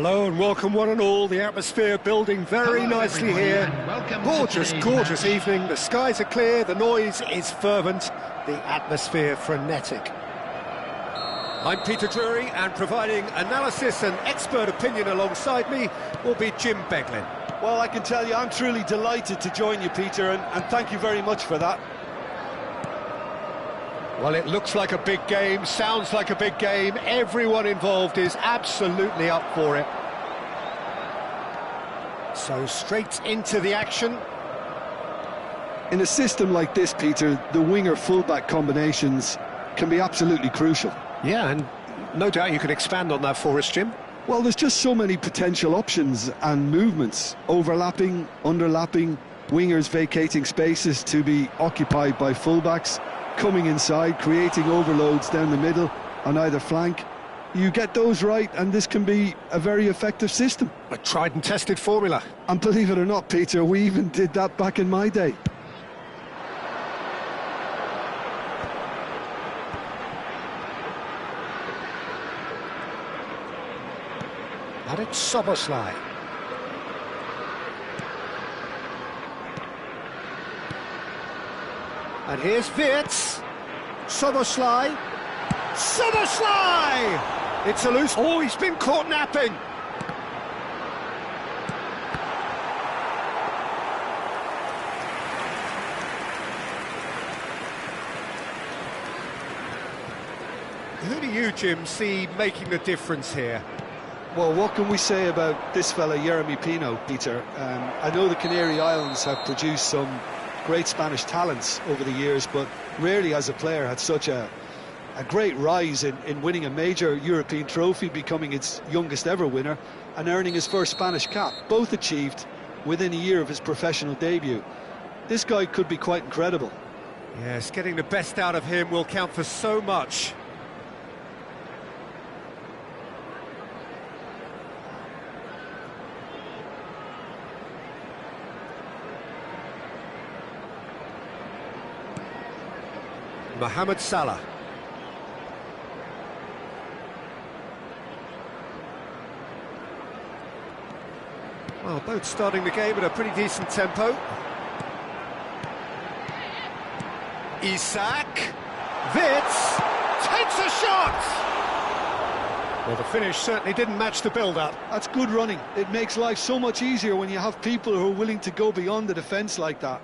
Hello and welcome one and all. The atmosphere building very nicely here. Gorgeous, gorgeous evening. The skies are clear, the noise is fervent, the atmosphere frenetic. I'm Peter Drury, and providing analysis and expert opinion alongside me will be Jim Beglin. Well, I can tell you I'm truly delighted to join you, Peter, and thank you very much for that. Well, it looks like a big game, sounds like a big game. Everyone involved is absolutely up for it. So straight into the action. In a system like this, Peter, the winger-fullback combinations can be absolutely crucial. Yeah, and no doubt you can expand on that for us, Jim. Well, there's just so many potential options and movements. Overlapping, underlapping, wingers vacating spaces to be occupied by fullbacks, coming inside, creating overloads down the middle on either flank. You get those right and this can be a very effective system. A tried and tested formula. And believe it or not, Peter, we even did that back in my day. And it's C.R.Y. And here's Wirtz. C.R.Y. C.R.Y. It's a loose... Oh, he's been caught napping. Who do you, Jim, see making the difference here? Well, what can we say about this fella, Yeremy Pino, Peter? I know the Canary Islands have produced some great Spanish talents over the years, but rarely has a player had such a great rise in winning a major European trophy, becoming its youngest ever winner, and earning his first Spanish cap, both achieved within a year of his professional debut. This guy could be quite incredible. Yes, getting the best out of him will count for so much. Mohamed Salah. Well, both starting the game at a pretty decent tempo. Isak. Wirtz takes a shot! Well, the finish certainly didn't match the build-up. That's good running. It makes life so much easier when you have people who are willing to go beyond the defence like that.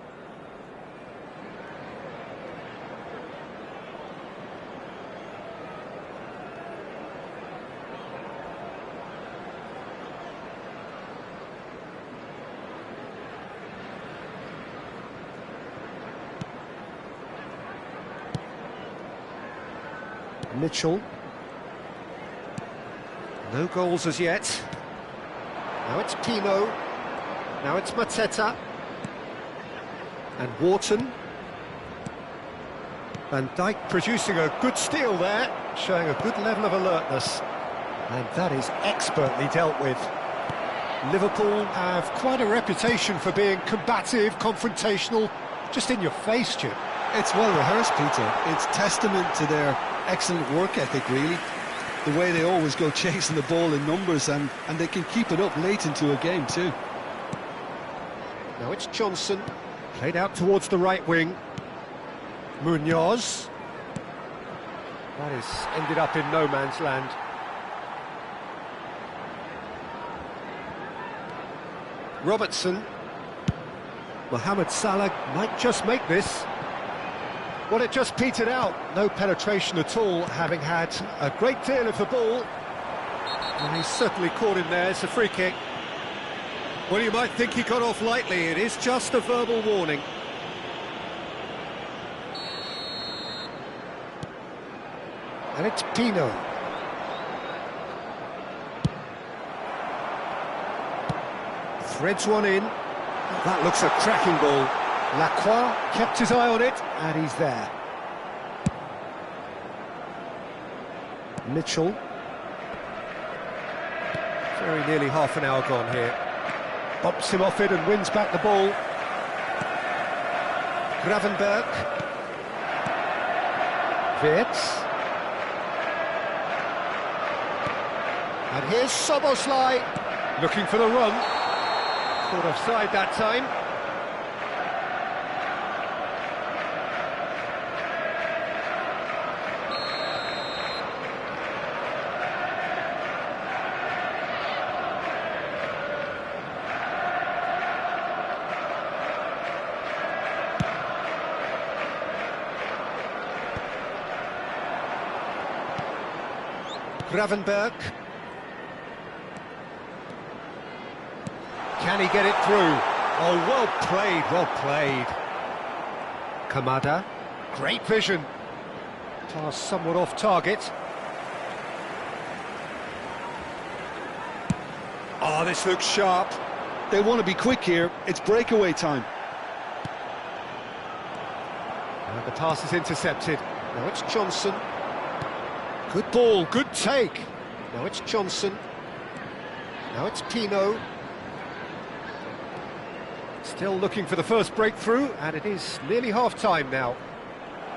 Mitchell. No goals as yet. Now it's Pino. Now it's Mateta. And Wharton. Van Dijk producing a good steal there, showing a good level of alertness. And that is expertly dealt with. Liverpool have quite a reputation for being combative, confrontational, just in your face, Jim. It's well rehearsed, Peter. It's testament to their excellent work ethic, really. The way they always go chasing the ball in numbers, and they can keep it up late into a game too. Now it's Johnson, played out towards the right wing. Munoz. That is ended up in no man's land. Robertson. Mohamed Salah might just make this. Well, it just petered out. No penetration at all, having had a great deal of the ball. And he's certainly caught him there. It's a free kick. Well, you might think he got off lightly. It is just a verbal warning. And it's Pino. Threads one in. That looks a cracking ball. Lacroix kept his eye on it, and he's there. Mitchell. Very nearly half an hour gone here. Bumps him off it and wins back the ball. Gravenberg. Wirtz. And here's C.R.Y. looking for the run. Caught offside that time. Gravenberg. Can he get it through? Oh, well played, well played. Kamada, great vision. Pass somewhat off target. Oh, this looks sharp. They want to be quick here. It's breakaway time. And the pass is intercepted. Now it's Johnson. Good ball, good take. Now it's Johnson. Now it's Pino. Still looking for the first breakthrough, and it is nearly half-time now.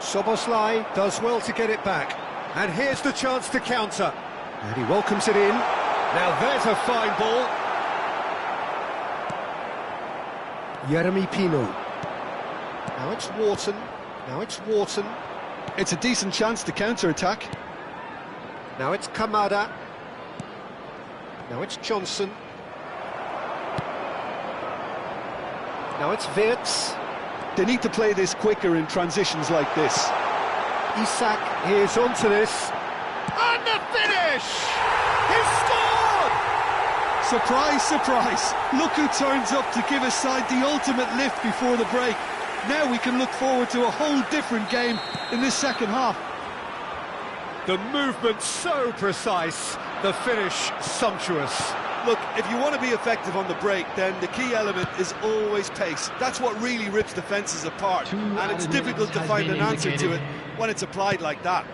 C.R.Y. does well to get it back. And here's the chance to counter. And he welcomes it in. Now there's a fine ball. C.R.Y. Pino. Now it's Wharton. Now it's Wharton. It's a decent chance to counter-attack. Now it's Kamada. Now it's Johnson. Now it's Wirtz. They need to play this quicker in transitions like this. Isak is onto this. And the finish! He's scored! Surprise, surprise. Look who turns up to give his side the ultimate lift before the break. Now we can look forward to a whole different game in this second half. The movement so precise, the finish sumptuous. Look, if you want to be effective on the break, then the key element is always pace. That's what really rips defences apart, and it's difficult to find an answer to it when it's applied like that.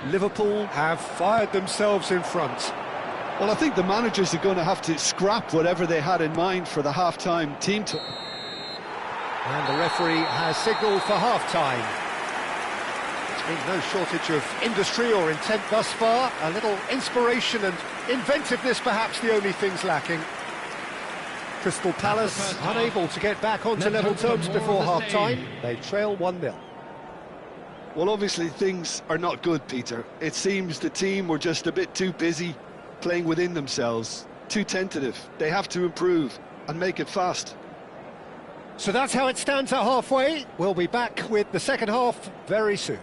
Liverpool have fired themselves in front. Well, I think the managers are going to have to scrap whatever they had in mind for the half-time team talk. And the referee has signalled for half-time. No shortage of industry or intent thus far. A little inspiration and inventiveness, perhaps the only things lacking. Crystal Palace unable to get back onto level terms before half-time. They trail 1-0. Well, obviously things are not good, Peter. It seems the team were just a bit too busy playing within themselves, too tentative. They have to improve and make it fast. So that's how it stands at halfway. We'll be back with the second half very soon.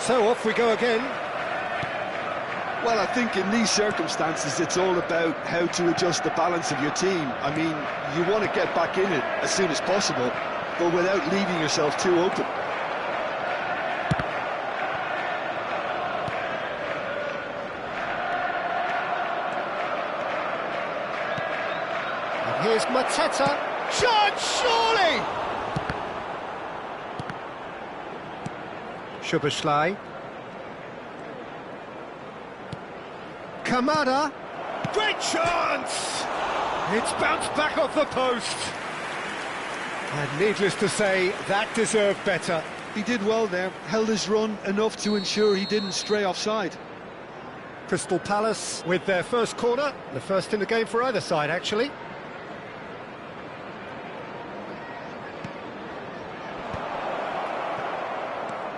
So off we go again. Well, I think in these circumstances it's all about how to adjust the balance of your team. I mean, you want to get back in it as soon as possible, but without leaving yourself too open. And here's Mateta. Shot, surely! C.R.Y. Kamada. Great chance! It's bounced back off the post. And needless to say, that deserved better. He did well there, held his run enough to ensure he didn't stray offside. Crystal Palace with their first corner, the first in the game for either side, actually.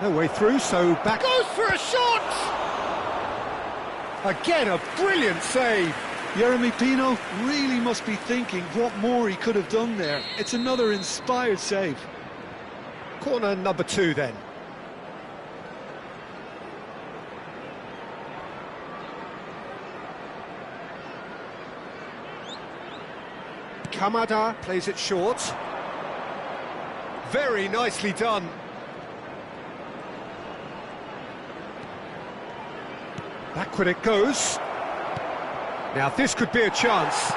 No way through, so back goes for a shot! Again, a brilliant save. Jeremy Pino really must be thinking what more he could have done there. It's another inspired save. Corner number 2 then. Kamada plays it short. Very nicely done. Backward it goes. Now this could be a chance.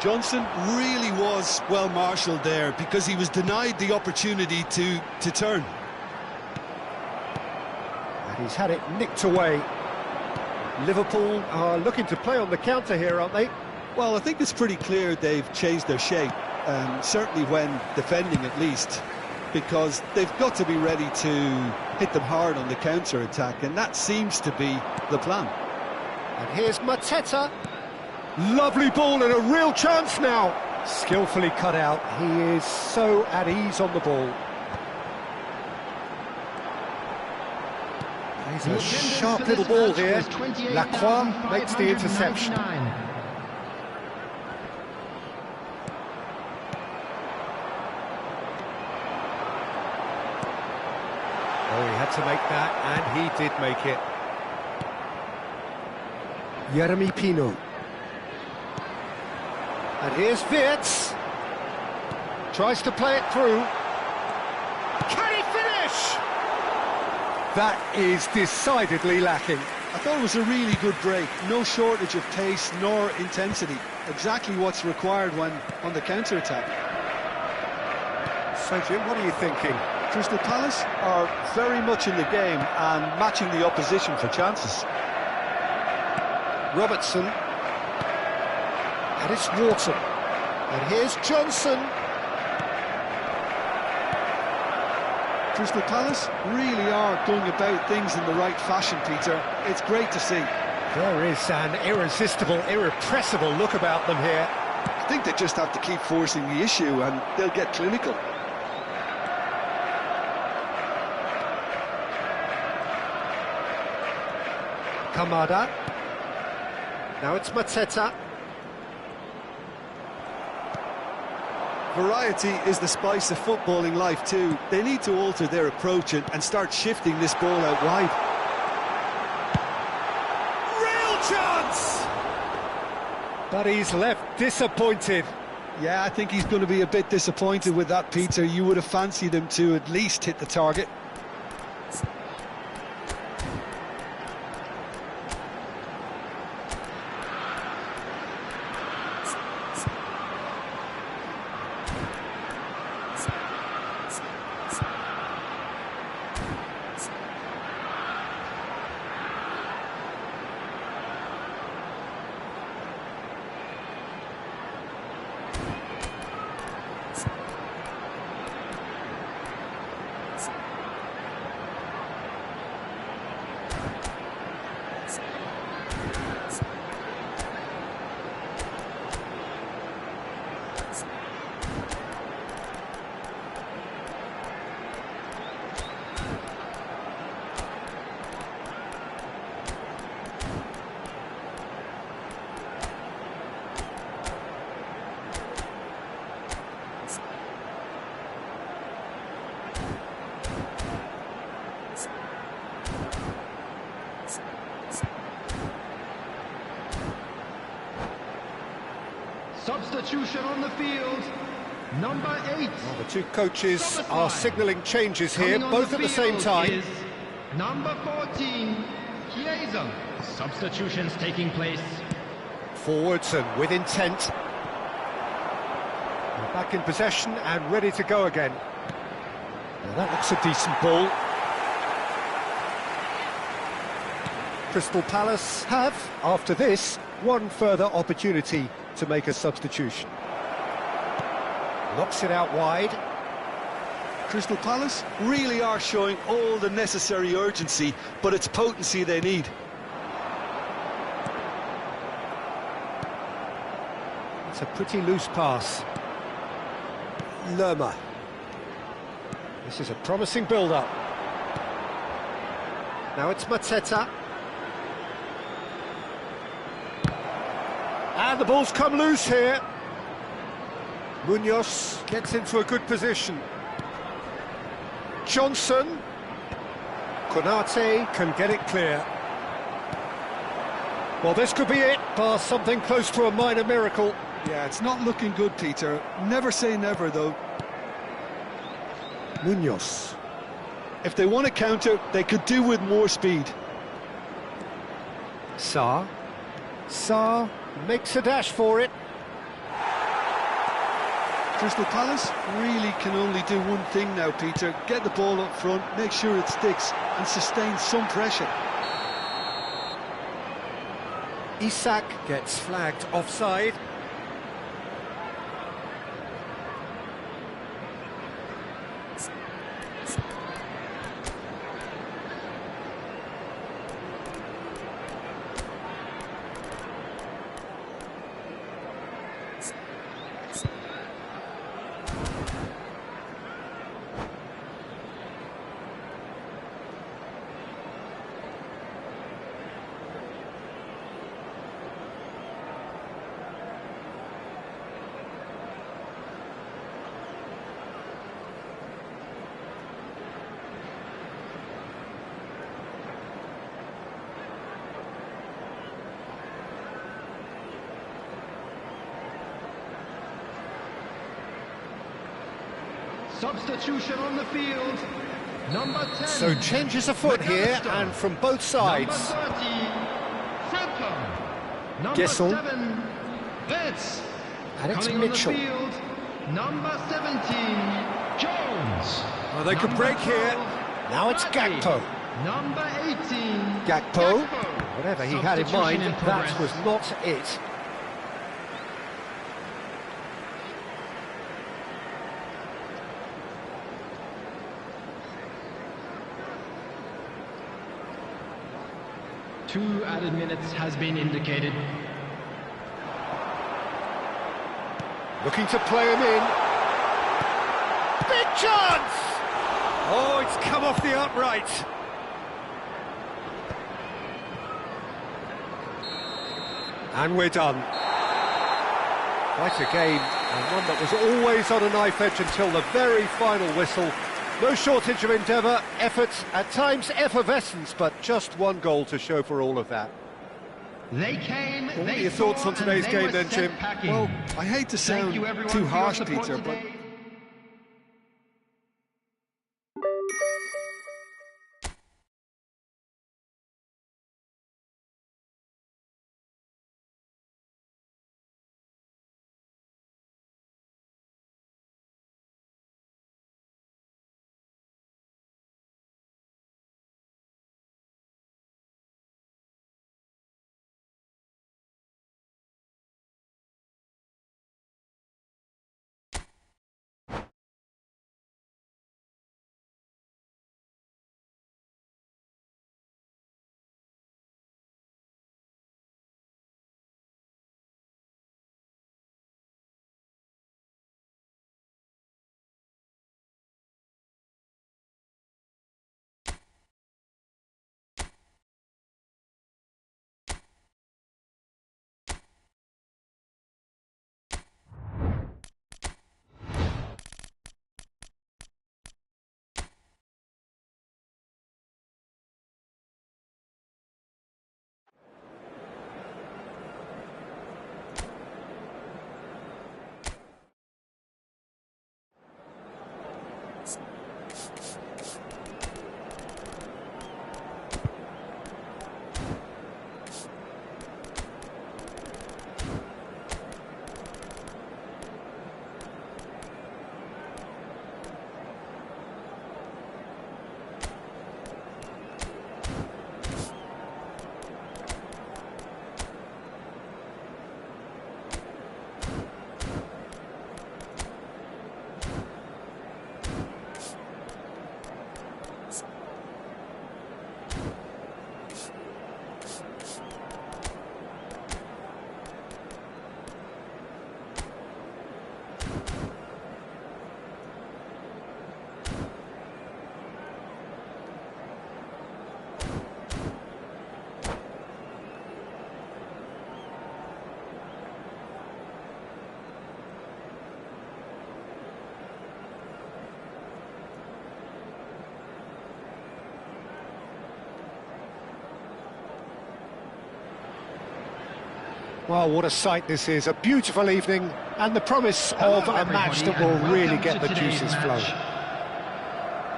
Johnson really was well marshalled there because he was denied the opportunity to turn. And he's had it nicked away. Liverpool are looking to play on the counter here, aren't they? Well, I think it's pretty clear they've changed their shape, certainly when defending at least, because they've got to be ready to hit them hard on the counter-attack, and that seems to be the plan. And here's Mateta. Lovely ball and a real chance now. Skillfully cut out. He is so at ease on the ball. He's a sharp little ball here. Lacroix makes the interception. Oh, he had to make that, and he did make it. Jeremy Pino. And here's Wirtz. Tries to play it through. Can he finish? That is decidedly lacking. I thought it was a really good break. No shortage of pace nor intensity. Exactly what's required when on the counter-attack. So, Jim, what are you thinking? Crystal Palace are very much in the game and matching the opposition for chances. Robertson. And it's Wharton. And here's Johnson. Crystal Palace really are going about things in the right fashion, Peter. It's great to see. There is an irresistible, irrepressible look about them here. I think they just have to keep forcing the issue and they'll get clinical. Kamada. Now it's Mateta. Variety is the spice of footballing life too. They need to alter their approach and start shifting this ball out wide. Real chance! But he's left disappointed. Yeah, I think he's going to be a bit disappointed with that, Peter. You would have fancied him to at least hit the target. Substitution on the field, number 8. Well, the two coaches are signalling changes here, both at the same time. Number 14, Chiesa. Substitutions taking place. Forwards and with intent. They're back in possession and ready to go again. Now that looks a decent ball. Crystal Palace have, after this, one further opportunity to make a substitution. Knocks it out wide. Crystal Palace really are showing all the necessary urgency, but it's potency they need. It's a pretty loose pass. Lerma. This is a promising build-up. Now it's Mateta. And the ball's come loose here. Munoz gets into a good position. Johnson. Konate can get it clear. Well, this could be it, bar something close to a minor miracle. Yeah, it's not looking good, Peter. Never say never, though. Munoz. If they want to counter, they could do with more speed. Sarr makes a dash for it. Crystal Palace really can only do one thing now, Peter. Get the ball up front, make sure it sticks, and sustain some pressure. Isak gets flagged offside. Substitution on the field. Number 10. So changes afoot here, and from both sides. Number 30, Franco. Number Gesson. 7, Betts. And it's Coming Mitchell. on the field, number 17, Jones. Well, they could break here. Now it's Gakpo. Number 18, Gakpo. Whatever he had in mind, Substitution in that progress. was not it. Two added minutes has been indicated. Looking to play him in. Big chance! Oh, it's come off the upright. And we're done. Quite a game, and one that was always on a knife edge until the very final whistle. No shortage of endeavour, effort, at times effervescence, but just one goal to show for all of that. They came. What are your thoughts on today's game then, Jim? Well, I hate to sound too harsh, Peter, but Well, what a sight this is, a beautiful evening, and the promise of a match that will really get the juices flowing.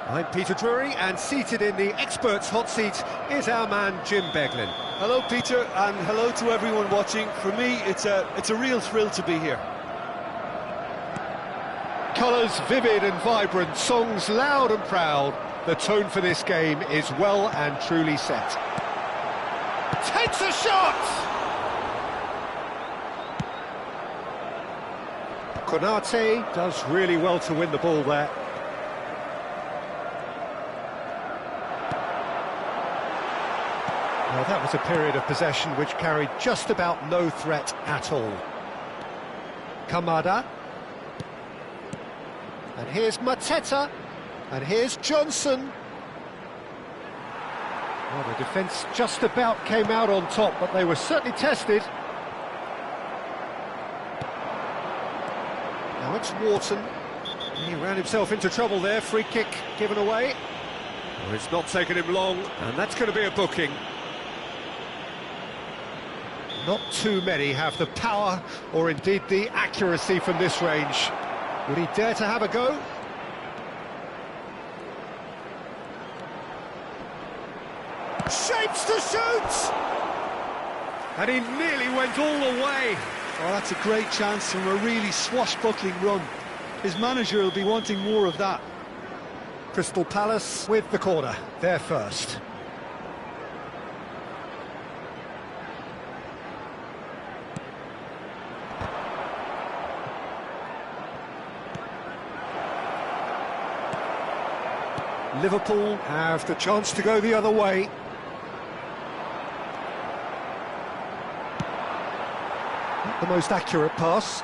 I'm Peter Drury, and seated in the experts' hot seat is our man Jim Beglin. Hello, Peter, and hello to everyone watching. For me, it's a real thrill to be here. Colours vivid and vibrant, songs loud and proud. The tone for this game is well and truly set. Takes a shot! Konate does really well to win the ball there. Well, that was a period of possession which carried just about no threat at all. Kamada. And here's Mateta. And here's Johnson. Well, the defence just about came out on top, but they were certainly tested. Now it's Wharton. He ran himself into trouble there. Free kick given away. Well, it's not taken him long, and that's going to be a booking. Not too many have the power or indeed the accuracy from this range. Would he dare to have a go? Shapes to shoot! And he nearly went all the way. Oh, that's a great chance from a really swashbuckling run. His manager will be wanting more of that. Crystal Palace with the corner, they're first. Liverpool have the chance to go the other way. Not the most accurate pass.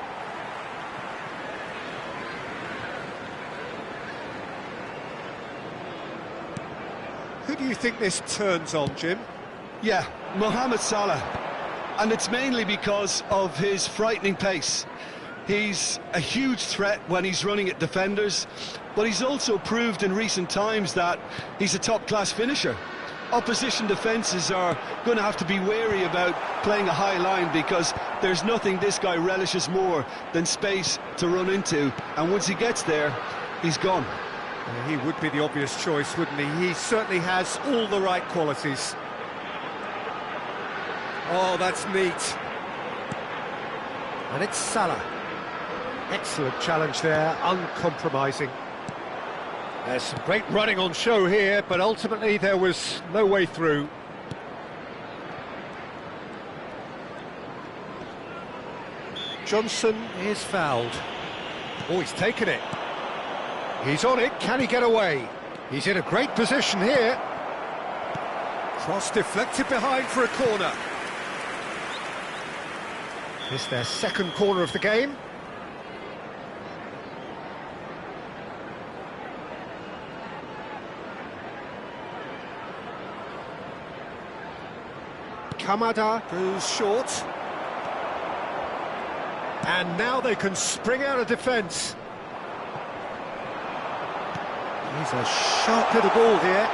Who do you think this turns on, Jim? Yeah, Mohamed Salah. And it's mainly because of his frightening pace. He's a huge threat when he's running at defenders, but he's also proved in recent times that he's a top-class finisher. Opposition defences are going to have to be wary about playing a high line because there's nothing this guy relishes more than space to run into, and once he gets there, he's gone. He would be the obvious choice, wouldn't he? He certainly has all the right qualities. Oh, that's neat. And it's Salah. Excellent challenge there, uncompromising. There's some great running on show here, but ultimately there was no way through. Johnson is fouled. Oh, he's taken it. He's on it, can he get away? He's in a great position here. Cross deflected behind for a corner. It's their second corner of the game. Kamada goes short. And now they can spring out of defence. He's a sharp little ball here.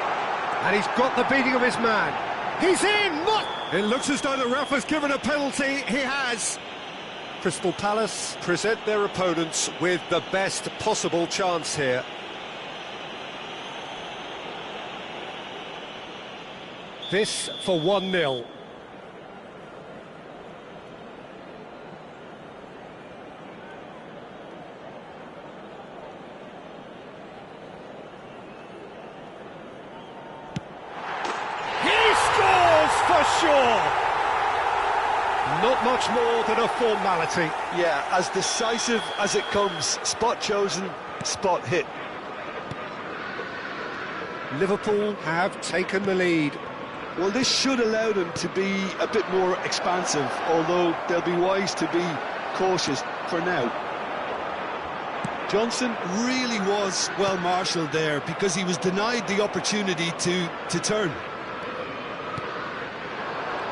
And he's got the beating of his man. He's in! What? It looks as though the ref has given a penalty. He has. Crystal Palace present their opponents with the best possible chance here. This for 1-0. For sure. Not much more than a formality. Yeah, as decisive as it comes. Spot chosen, spot hit. Liverpool have taken the lead. Well, this should allow them to be a bit more expansive, although they'll be wise to be cautious for now. Johnson really was well marshalled there because he was denied the opportunity to turn.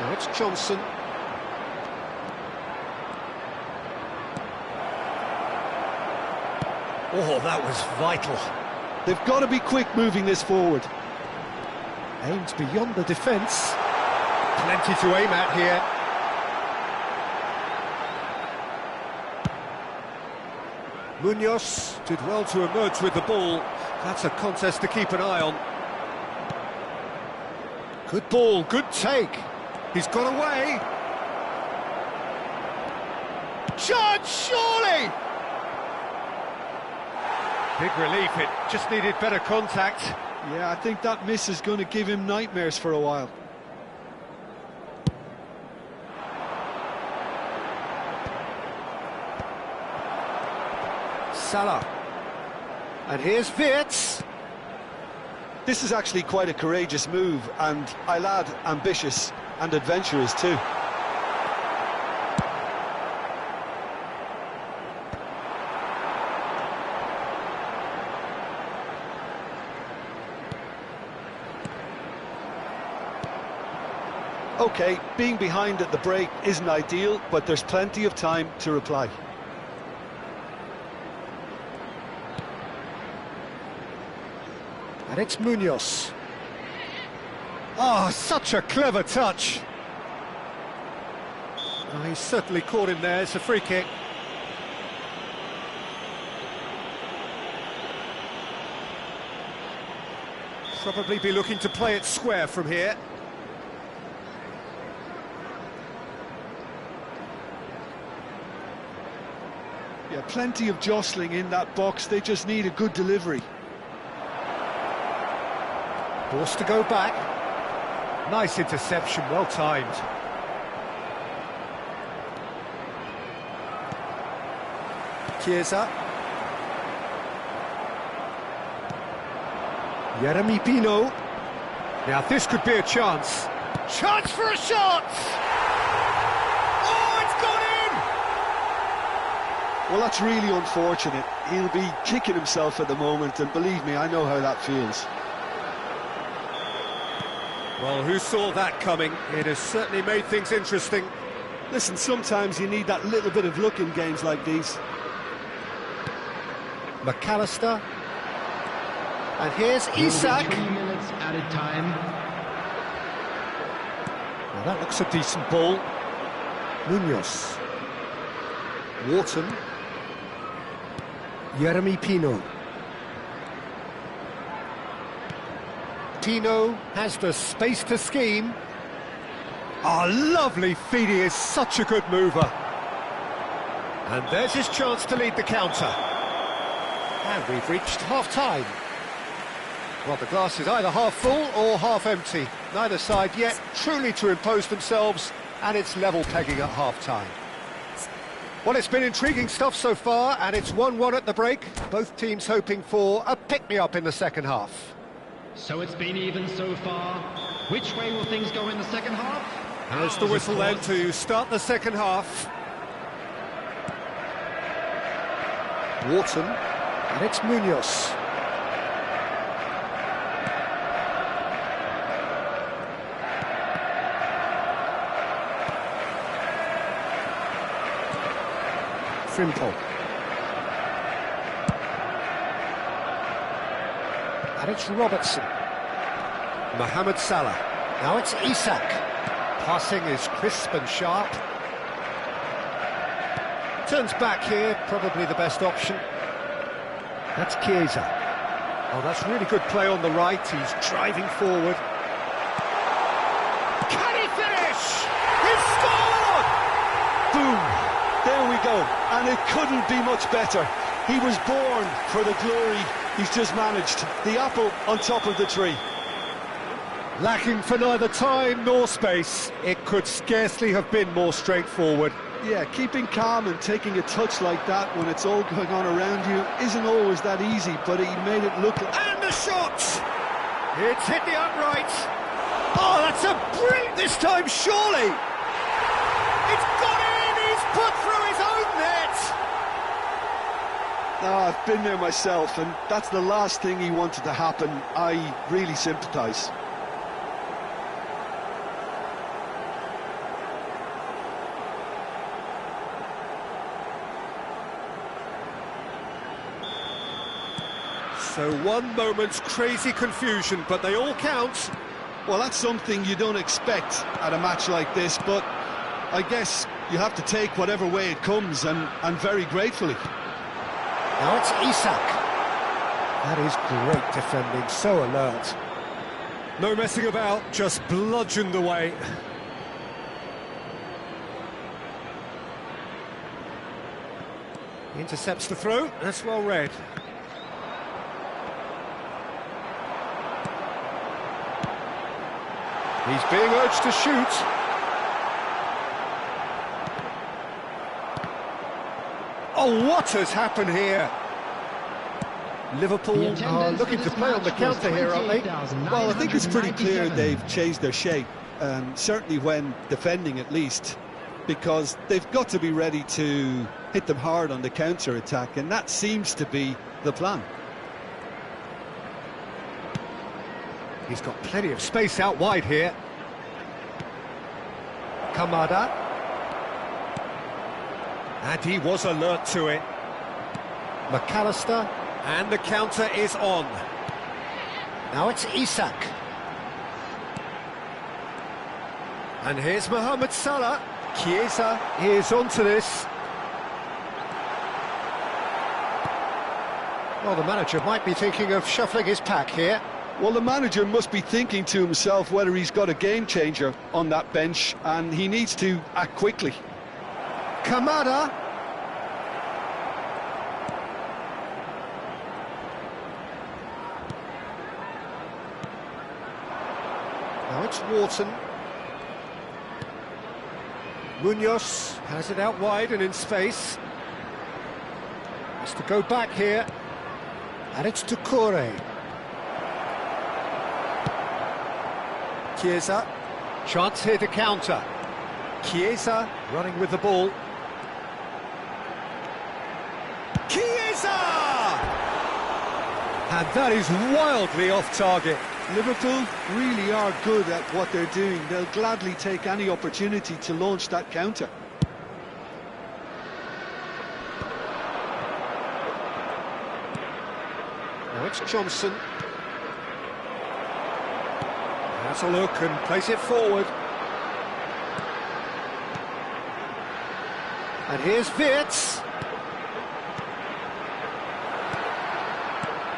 Now it's Johnson. Oh, that was vital. They've got to be quick moving this forward. Aims beyond the defence. Plenty to aim at here. Munoz did well to emerge with the ball. That's a contest to keep an eye on. Good ball, good take. He's got away. Chance, surely! Big relief, it just needed better contact. Yeah, I think that miss is going to give him nightmares for a while. Salah. And here's Wirtz. This is actually quite a courageous move, and I'll add ambitious and adventurous too. Okay, being behind at the break isn't ideal, but there's plenty of time to reply. And it's Munoz. Oh, such a clever touch. Oh, he's certainly caught him there. It's a free kick. Probably be looking to play it square from here. Yeah, plenty of jostling in that box. They just need a good delivery. Forced to go back. Nice interception, well timed. Chiesa. Jeremy Pino. Now this could be a chance. Chance for a shot! Oh, it's gone in! Well, that's really unfortunate. He'll be kicking himself at the moment, and believe me, I know how that feels. Well, who saw that coming? It has certainly made things interesting. Listen, sometimes you need that little bit of luck in games like these. McAllister. And here's Isak. 3 minutes added time. Well, that looks a decent ball. Munoz. Wharton. Jeremy Pino. Pino has the space to scheme. Oh, lovely feed, he is such a good mover. And there's his chance to lead the counter. And we've reached half-time. Well, the glass is either half full or half empty. Neither side yet truly to impose themselves, and it's level pegging at half-time. Well, it's been intriguing stuff so far, and it's 1-1 at the break. Both teams hoping for a pick-me-up in the second half. So it's been even so far. Which way will things go in the second half? There's the whistle then to start the second half. Wharton, and it's Munoz. Frimpong. And it's Robertson. Mohamed Salah. Now it's Isak. Passing is crisp and sharp. Turns back here, probably the best option. That's Chiesa. Oh, that's really good play on the right. He's driving forward. Can he finish? He's scored! Boom! There we go. And it couldn't be much better. He was born for the glory he's just managed. The apple on top of the tree. Lacking for neither time nor space. It could scarcely have been more straightforward. Yeah, keeping calm and taking a touch like that when it's all going on around you isn't always that easy, but he made it look like... And the shot! It's hit the upright. Oh, that's a brilliant this time, surely! It's gone in! He's put through his own net! Oh, I've been there myself, and that's the last thing he wanted to happen. I really sympathise. So one moment's crazy confusion, but they all count. Well, that's something you don't expect at a match like this, but I guess you have to take whatever way it comes, and very gratefully. Now it's Isak. That is great defending, so alert. No messing about, just bludgeoned away. He intercepts the throw, that's well read. He's being urged to shoot. Oh, what has happened here? Liverpool are looking to play on the counter here, aren't they? Well, I think it's pretty clear they've changed their shape, certainly when defending at least, because they've got to be ready to hit them hard on the counter-attack, and that seems to be the plan. He's got plenty of space out wide here. Kamada. And he was alert to it. McAllister. And the counter is on. Now it's Isak. And here's Mohamed Salah. Chiesa is onto this. Well, the manager might be thinking of shuffling his pack here. Well, the manager must be thinking to himself whether he's got a game changer on that bench, and he needs to act quickly. Kamada. Now it's Wharton. Munoz has it out wide and in space. Has to go back here. And it's to C.R.Y. Chiesa. Chance here to counter. Chiesa running with the ball. Chiesa! And that is wildly off target. Liverpool really are good at what they're doing. They'll gladly take any opportunity to launch that counter. Now it's Johnson. Has a look and plays it forward. And here's Wirtz.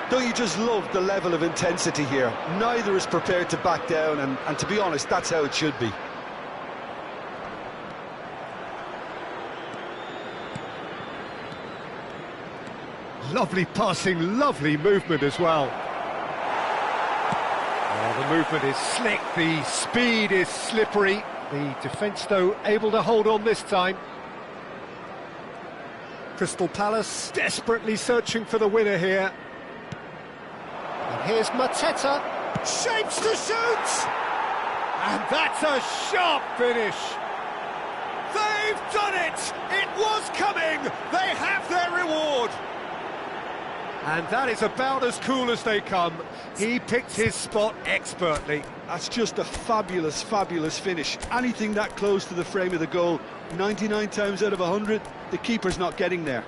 Don't you just love the level of intensity here? Neither is prepared to back down, and to be honest, that's how it should be. Lovely passing, lovely movement as well. Oh, the movement is slick, the speed is slippery. The defence, though, able to hold on this time. Crystal Palace desperately searching for the winner here. And here's Mateta, shapes to shoot! And that's a sharp finish! They've done it! It was coming! They have their reward! And that is about as cool as they come. He picked his spot expertly. That's just a fabulous, fabulous finish. Anything that close to the frame of the goal, 99 times out of 100, the keeper's not getting there.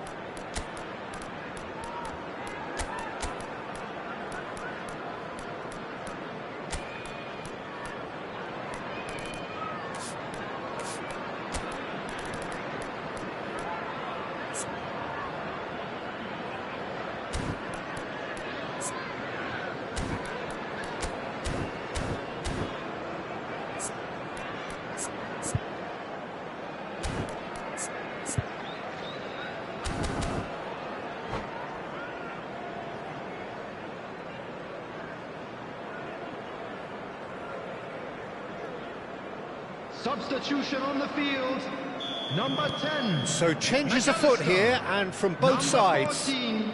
Substitution on the field, number 10. So changes afoot here, and from both sides. 14,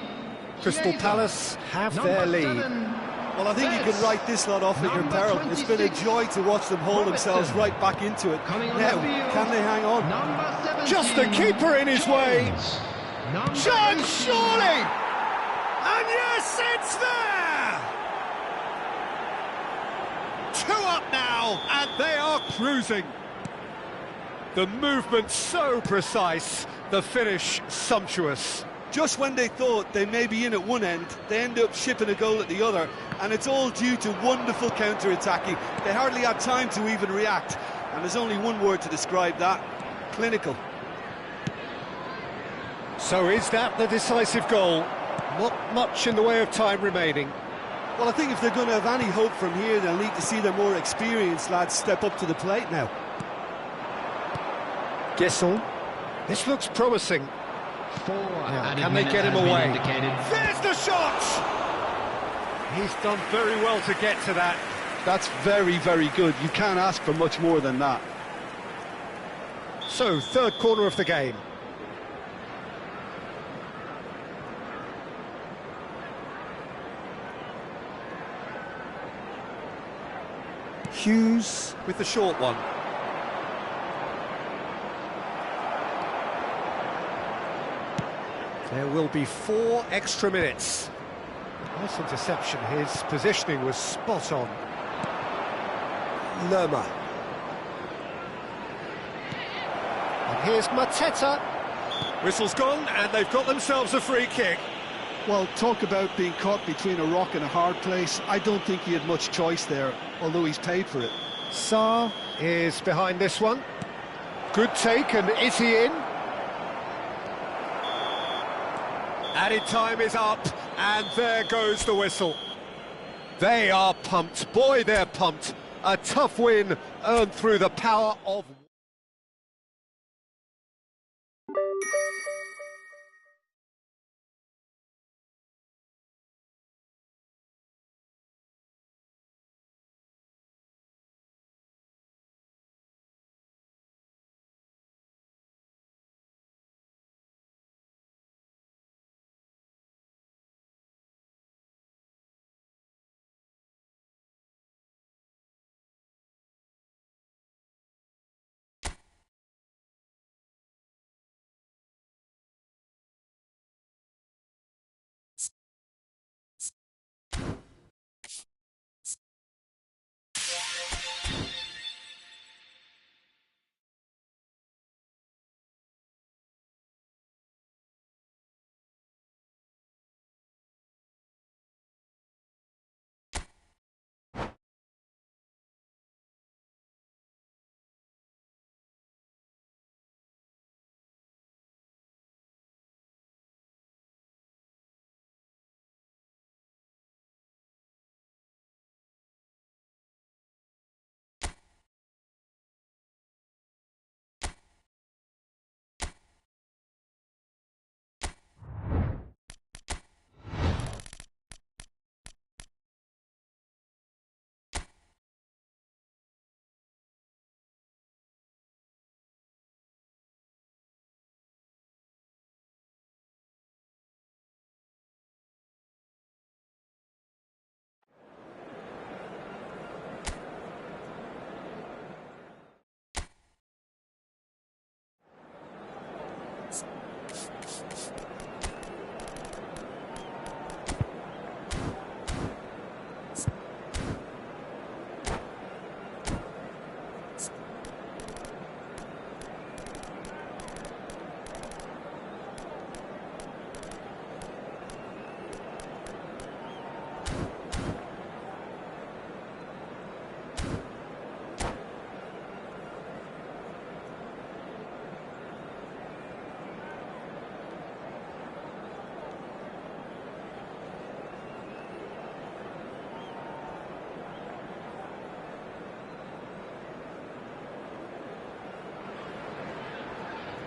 Crystal Chiesa. Palace have their lead. 7, Well, I think you can write this lot off at your peril. It's been a joy to watch them hold themselves right back into it. Now, can they hang on? number 17, Just the keeper in his way. number Chance, 18. surely! And yes, it's there! 2 up now, and they are cruising. The movement so precise, the finish sumptuous. Just when they thought they may be in at one end, they end up shipping a goal at the other, and it's all due to wonderful counter-attacking. They hardly had time to even react, and there's only one word to describe that: clinical. So is that the decisive goal? Not much in the way of time remaining. Well, I think if they're going to have any hope from here, they'll need to see their more experienced lads step up to the plate now. Gesson. This looks promising. Can they get him away? There's the shot! He's done very well to get to that. That's very, very good. You can't ask for much more than that. So, third corner of the game. Hughes with the short one. There will be 4 extra minutes. Nice interception, his positioning was spot on. Lerma. And here's Mateta. Whistle's gone, and they've got themselves a free kick. Well, talk about being caught between a rock and a hard place. I don't think he had much choice there, although he's paid for it. C.R.Y is behind this one. Good take, and is he in? Added time is up, and there goes the whistle. They are pumped. Boy, they're pumped. A tough win earned through the power of...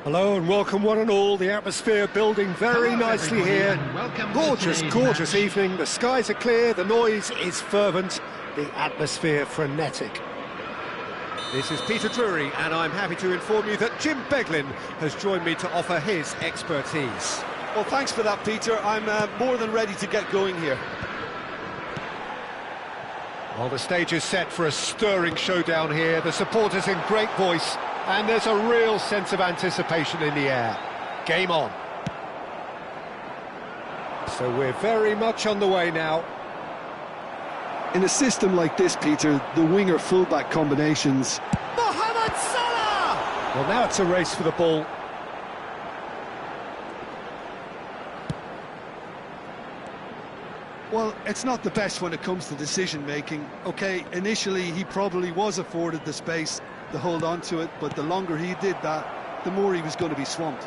Hello and welcome one and all. The atmosphere building very nicely here. Gorgeous, gorgeous evening. The skies are clear, the noise is fervent, the atmosphere frenetic. This is Peter Drury, and I'm happy to inform you that Jim Beglin has joined me to offer his expertise. Well, thanks for that, Peter. I'm more than ready to get going here. Well, the stage is set for a stirring showdown here. The supporters in great voice, and there's a real sense of anticipation in the air. Game on. So we're very much on the way now. In a system like this, Peter, the winger-fullback combinations... Mohamed Salah! Well, now it's a race for the ball. Well, it's not the best when it comes to decision-making. OK, initially he probably was afforded the space to hold on to it, but the longer he did that, the more he was going to be swamped.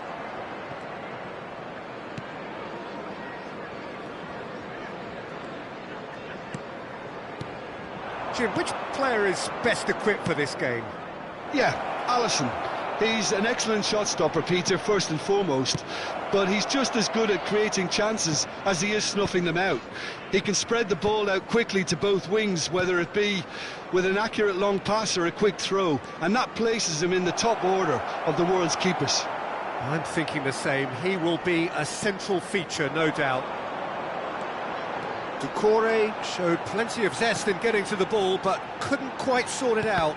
Jim, which player is best equipped for this game? Yeah, Alisson. He's an excellent shot stopper, Peter, first and foremost, but he's just as good at creating chances as he is snuffing them out. He can spread the ball out quickly to both wings, whether it be with an accurate long pass or a quick throw, and that places him in the top order of the world's keepers. I'm thinking the same. He will be a central feature, no doubt. C.R.Y showed plenty of zest in getting to the ball, but couldn't quite sort it out.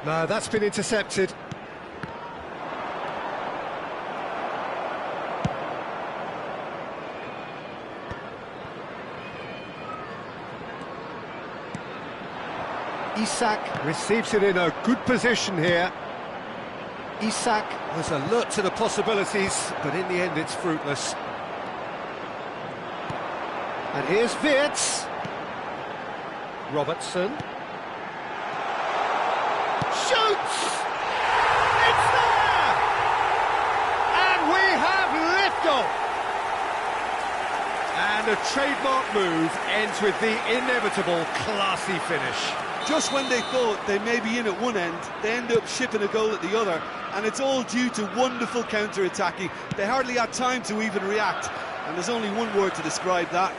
No, that's been intercepted. Isak receives it in a good position here. Isak was alert to the possibilities, but in the end it's fruitless. And here's Wirtz. Robertson. Shoots! It's there! And we have liftoff! And a trademark move ends with the inevitable classy finish. Just when they thought they may be in at one end, they end up shipping a goal at the other, and it's all due to wonderful counter-attacking. They hardly had time to even react, and there's only one word to describe that: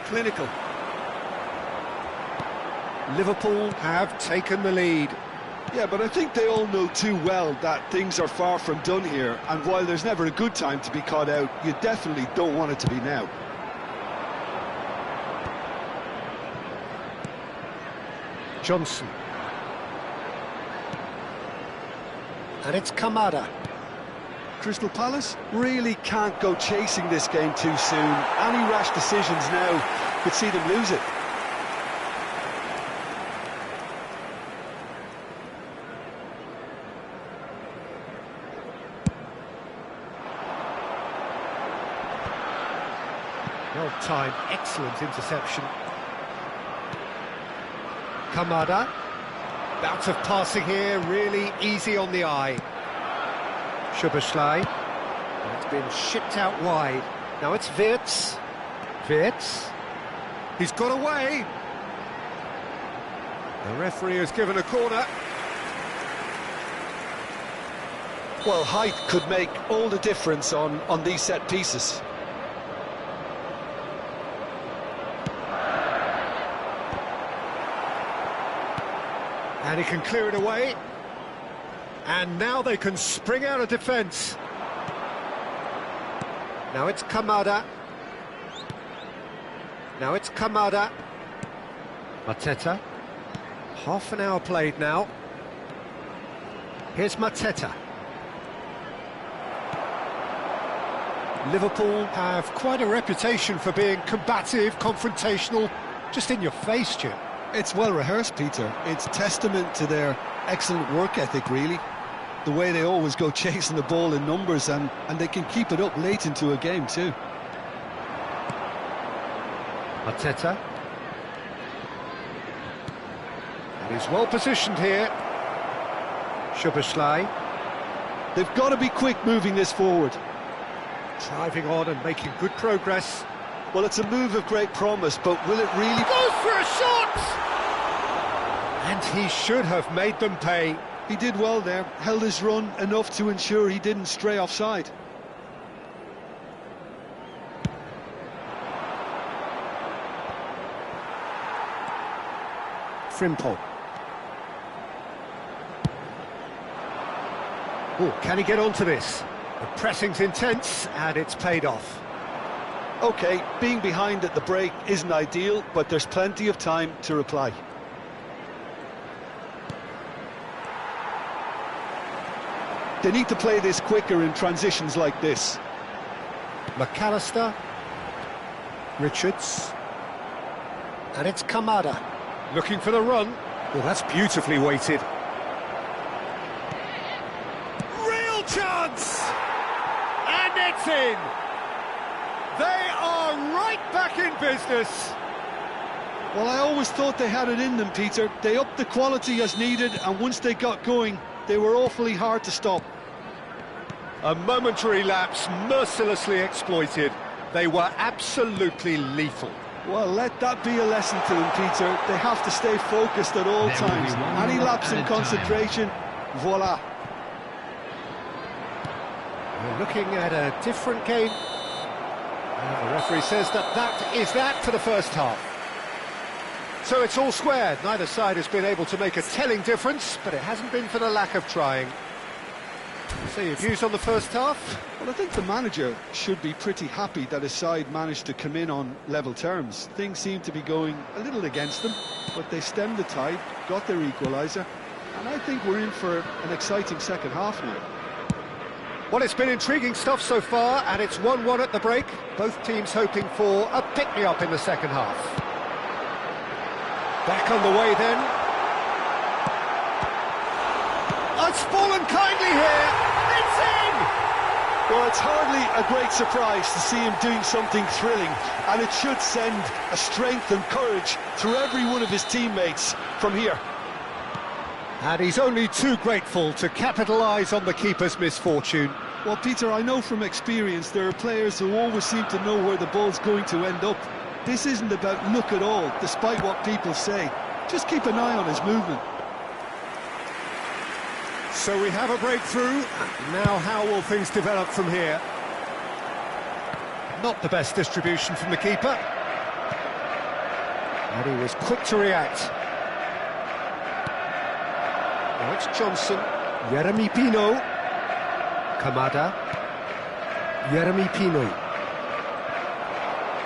clinical. Liverpool have taken the lead. Yeah, but I think they all know too well that things are far from done here, and while there's never a good time to be caught out, you definitely don't want it to be now. Johnson. And it's Kamada. Crystal Palace really can't go chasing this game too soon. Any rash decisions now could see them lose it. Well timed, excellent interception. Kamada, bout of passing here, really easy on the eye. C.R.Y. It's been shipped out wide. Now it's Wirtz. Wirtz. He's got away. The referee has given a corner. Well, height could make all the difference on these set pieces. And he can clear it away. And now they can spring out of defence. Now it's Kamada. Now it's Kamada. Mateta. Half an hour played now. Here's Mateta. Liverpool have quite a reputation for being combative, confrontational, just in your face, Jim. It's well rehearsed, Peter. It's testament to their excellent work ethic, really. The way they always go chasing the ball in numbers, and they can keep it up late into a game too. Mateta. And he's well positioned here. C.R.Y. They've got to be quick moving this forward. Driving on and making good progress. Well, it's a move of great promise, but will it really... Goes for a shot! And he should have made them pay. He did well there, held his run enough to ensure he didn't stray offside. Frimpong. Oh, can he get onto this? The pressing's intense, and it's paid off. OK, being behind at the break isn't ideal, but there's plenty of time to reply. They need to play this quicker in transitions like this. McAllister. Richards. And it's Kamada. Looking for the run. Well, that's beautifully weighted. Real chance! And it's in! They are right back in business. Well, I always thought they had it in them, Peter. They upped the quality as needed, and once they got going, they were awfully hard to stop. A momentary lapse mercilessly exploited. They were absolutely lethal. Well, let that be a lesson to them, Peter. They have to stay focused at all times. Any lapse in concentration, voila. We're looking at a different game. And the referee says that is that for the first half. So it's all squared. Neither side has been able to make a telling difference, but it hasn't been for the lack of trying. So your views on the first half? Well, I think the manager should be pretty happy that his side managed to come in on level terms. Things seem to be going a little against them, but they stemmed the tide, got their equaliser, and I think we're in for an exciting second half now. Well, it's been intriguing stuff so far, and it's 1-1 at the break. Both teams hoping for a pick-me-up in the second half. Back on the way then. Oh, it's fallen kindly here. It's in! Well, it's hardly a great surprise to see him doing something thrilling, and it should send a strength and courage through every one of his teammates from here. And he's only too grateful to capitalise on the keeper's misfortune. Well, Peter, I know from experience there are players who always seem to know where the ball's going to end up. This isn't about luck at all, despite what people say. Just keep an eye on his movement. So we have a breakthrough. Now how will things develop from here? Not the best distribution from the keeper. And he was quick to react. Now it's Johnson. Jeremy Pino. Kamada. Jeremy Pino.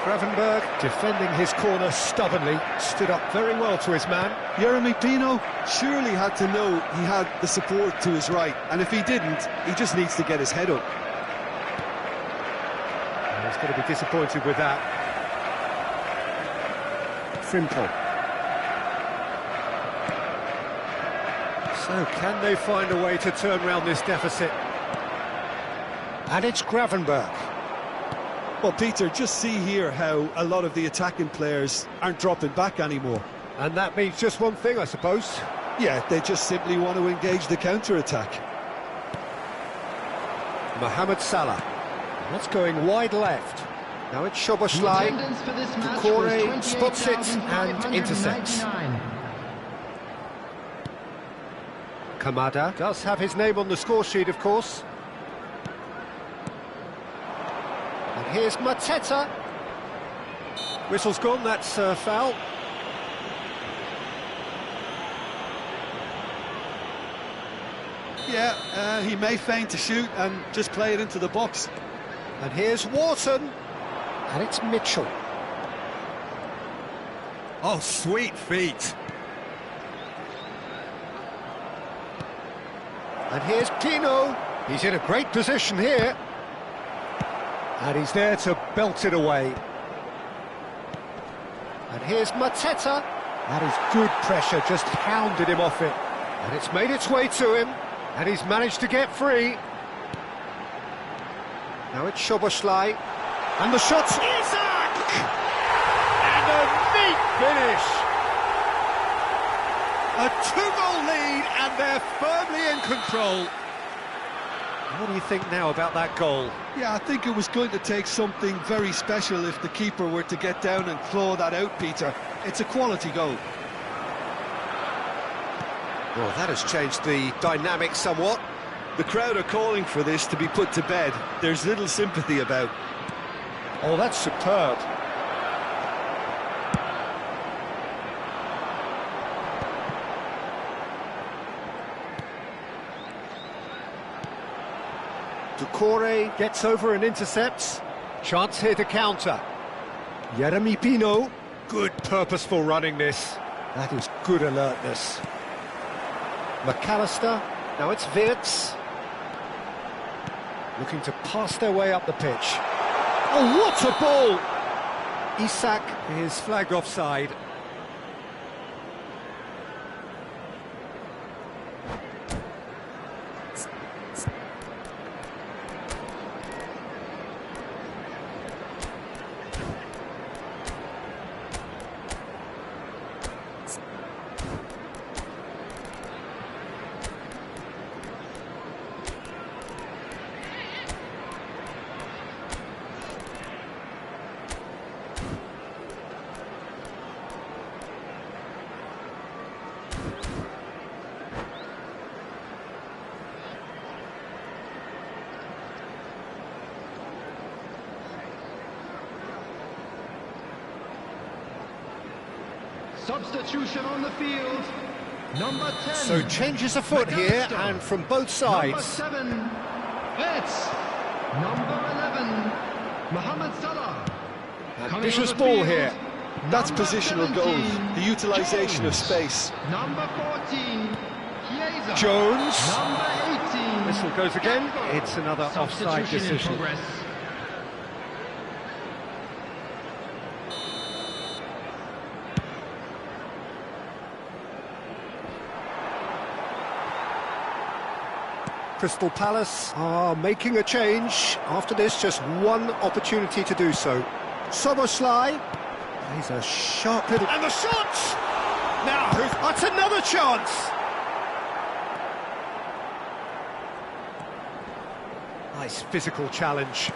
Gravenberg defending his corner stubbornly, stood up very well to his man. Jeremy Pino surely had to know he had the support to his right, and if he didn't, he just needs to get his head up. And he's going to be disappointed with that. Frimpong. So can they find a way to turn around this deficit? And it's Gravenberg. Well, Peter, just see here how a lot of the attacking players aren't dropping back anymore. And that means just one thing, I suppose. Yeah, they just simply want to engage the counter-attack. Mohamed Salah. That's going wide left. Now it's C.R.Y. C.R.Y. spots it and intercepts. Kamada does have his name on the score sheet, of course. And here's Mateta. Whistle's gone, that's a foul. Yeah, he may feign to shoot and just play it into the box. And here's Wharton. And it's Mitchell. Oh, sweet feet. And here's Pino. He's in a great position here. And he's there to belt it away. And here's Mateta. That is good pressure, just hounded him off it. And it's made its way to him. And he's managed to get free. Now it's C.R.Y. And the shot's Isak! And a neat finish! A two-goal lead, and they're firmly in control. What do you think now about that goal? Yeah, I think it was going to take something very special if the keeper were to get down and claw that out, Peter. It's a quality goal. Well, that has changed the dynamic somewhat. The crowd are calling for this to be put to bed. There's little sympathy about. Oh, that's superb. C.R.Y. gets over and intercepts. Chance here to counter. Jeremy Pino. Good purposeful running this. That is good alertness. McAllister. Now it's Wirtz. Looking to pass their way up the pitch. Oh, what a ball! Isak is flagged offside. Substitution on the field. Number 10. So changes afoot here, and from both sides. Number 7. It's number 11. Mohamed Salah. Ambitious ball here. That's Number positional 17, goal, the utilisation of Jones. space. Number 14. Chiesa. Jones. Number 18. Whistle goes again. Gakpo. It's another offside Substitution in decision. progress. Crystal Palace are making a change. After this, just one opportunity to do so. C.R.Y. He's a sharp little... And the shot! Now, that's another chance! Nice physical challenge.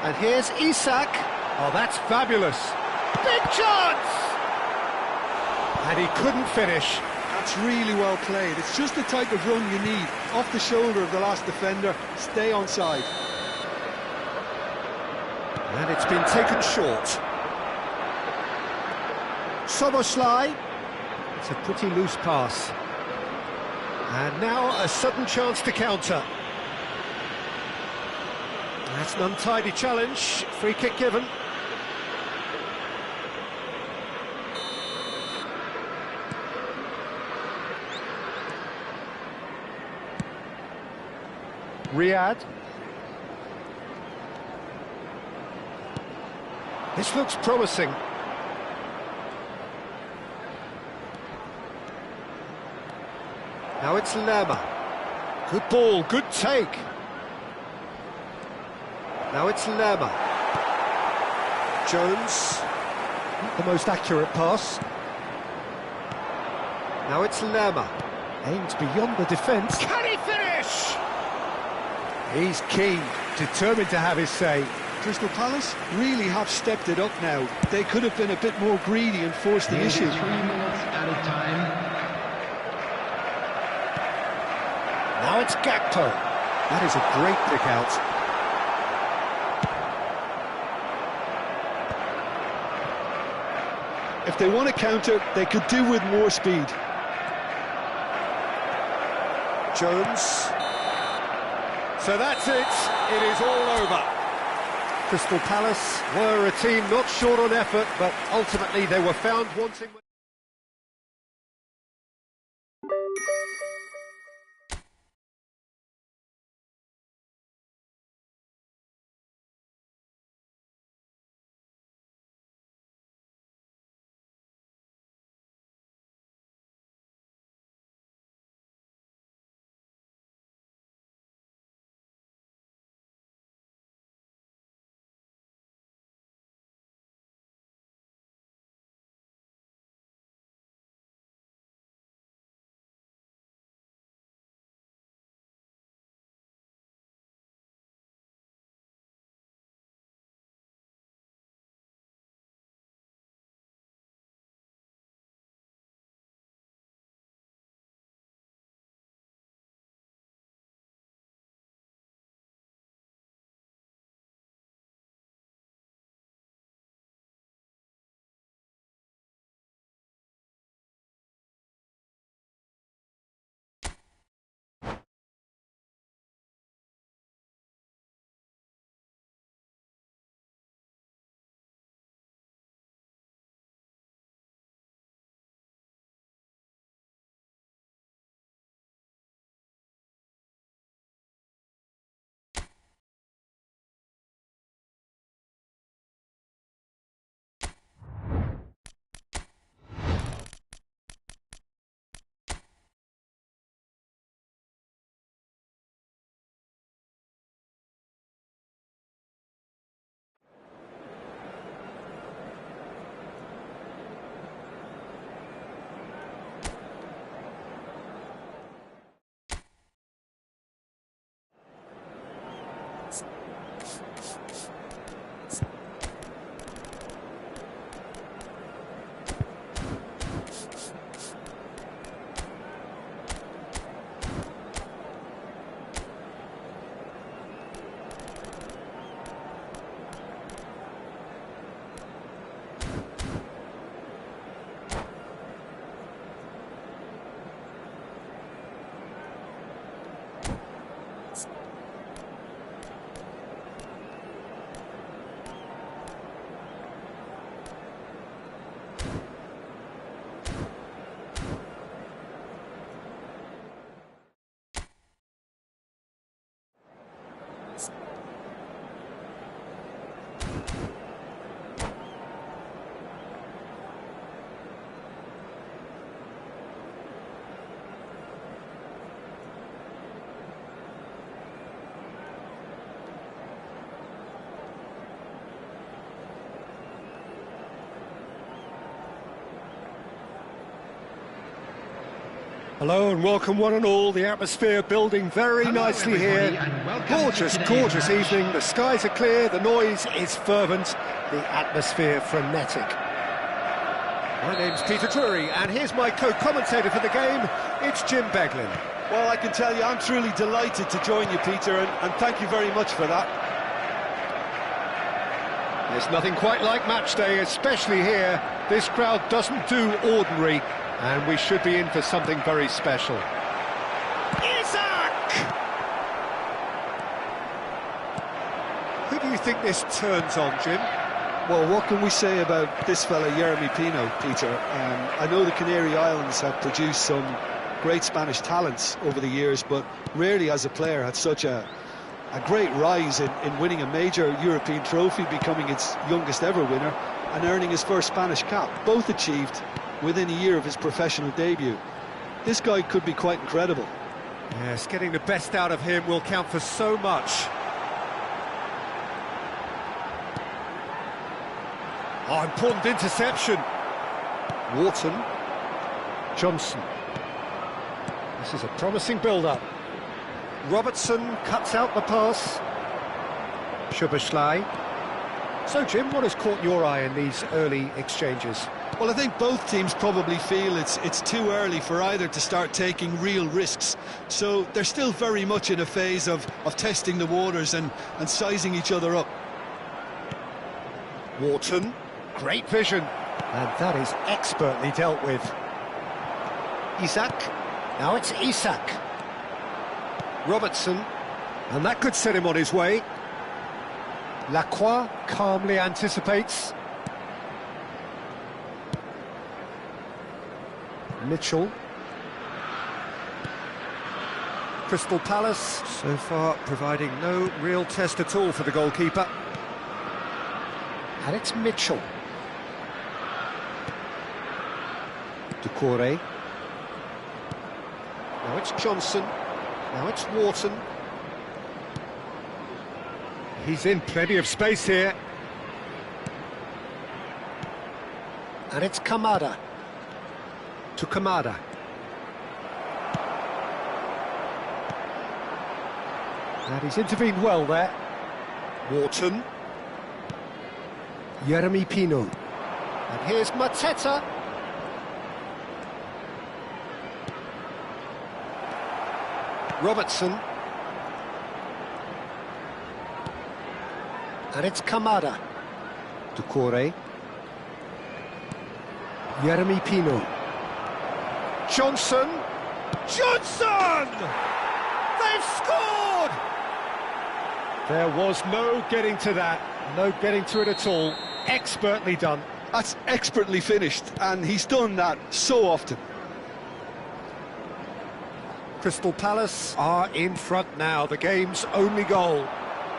And here's Isak. Oh, that's fabulous. Big chance! And he couldn't finish. That's really well played. It's just the type of run you need. Off the shoulder of the last defender, stay onside. And it's been taken short. C.R.Y. It's a pretty loose pass. And now a sudden chance to counter. That's an untidy challenge. Free kick given. Riyadh. This looks promising. Now it's Lerma. Good ball, good take. Now it's Lerma. Jones. Not the most accurate pass. Now it's Lerma. Aims beyond the defence. Can he finish? He's keen, determined to have his say. Crystal Palace really have stepped it up now. They could have been a bit more greedy and forced the Nearly issue. 3 minutes added time. Now it's Gakpo. That is a great pick out. If they want to counter, they could do with more speed. Jones. So that's it. It is all over. Crystal Palace were a team not short on effort, but ultimately they were found wanting... Hello and welcome one and all. The atmosphere building very nicely here. Gorgeous, gorgeous evening. The skies are clear, the noise is fervent, the atmosphere frenetic. My name's Peter C.R.Y and here's my co-commentator for the game. It's Jim Beglin. Well, I can tell you, I'm truly delighted to join you, Peter, and thank you very much for that. There's nothing quite like match day, especially here. This crowd doesn't do ordinary, and we should be in for something very special. Isak! Who do you think this turns on, Jim? Well, what can we say about this fella, C.R.Y, Peter? I know the Canary Islands have produced some great Spanish talents over the years, but rarely as a player had such a great rise in winning a major European trophy, becoming its youngest ever winner, and earning his first Spanish cap, both achieved within a year of his professional debut. This guy could be quite incredible. Yes, getting the best out of him will count for so much. Oh, important interception. Wharton. Johnson. This is a promising build-up. Robertson cuts out the pass. C.R.Y. So, Jim, what has caught your eye in these early exchanges? Well, I think both teams probably feel it's too early for either to start taking real risks. So they're still very much in a phase of testing the waters and sizing each other up. Wharton, great vision. And that is expertly dealt with. Isak, now it's Isak. Robertson, and that could set him on his way. Lacroix calmly anticipates. Mitchell. Crystal Palace, so far providing no real test at all for the goalkeeper. And it's Mitchell. C.R.Y. Now it's Johnson. Now it's Wharton. He's in plenty of space here. And it's Kamada. To Kamada. And he's intervened well there. Wharton. Jeremy Pino. And here's Mateta. Robertson. And it's Kamada. C.R.Y. Jeremy Pino. Johnson! Johnson! They've scored! There was no getting to that, no getting to it at all. Expertly done. That's expertly finished, and he's done that so often. Crystal Palace are in front now, the game's only goal.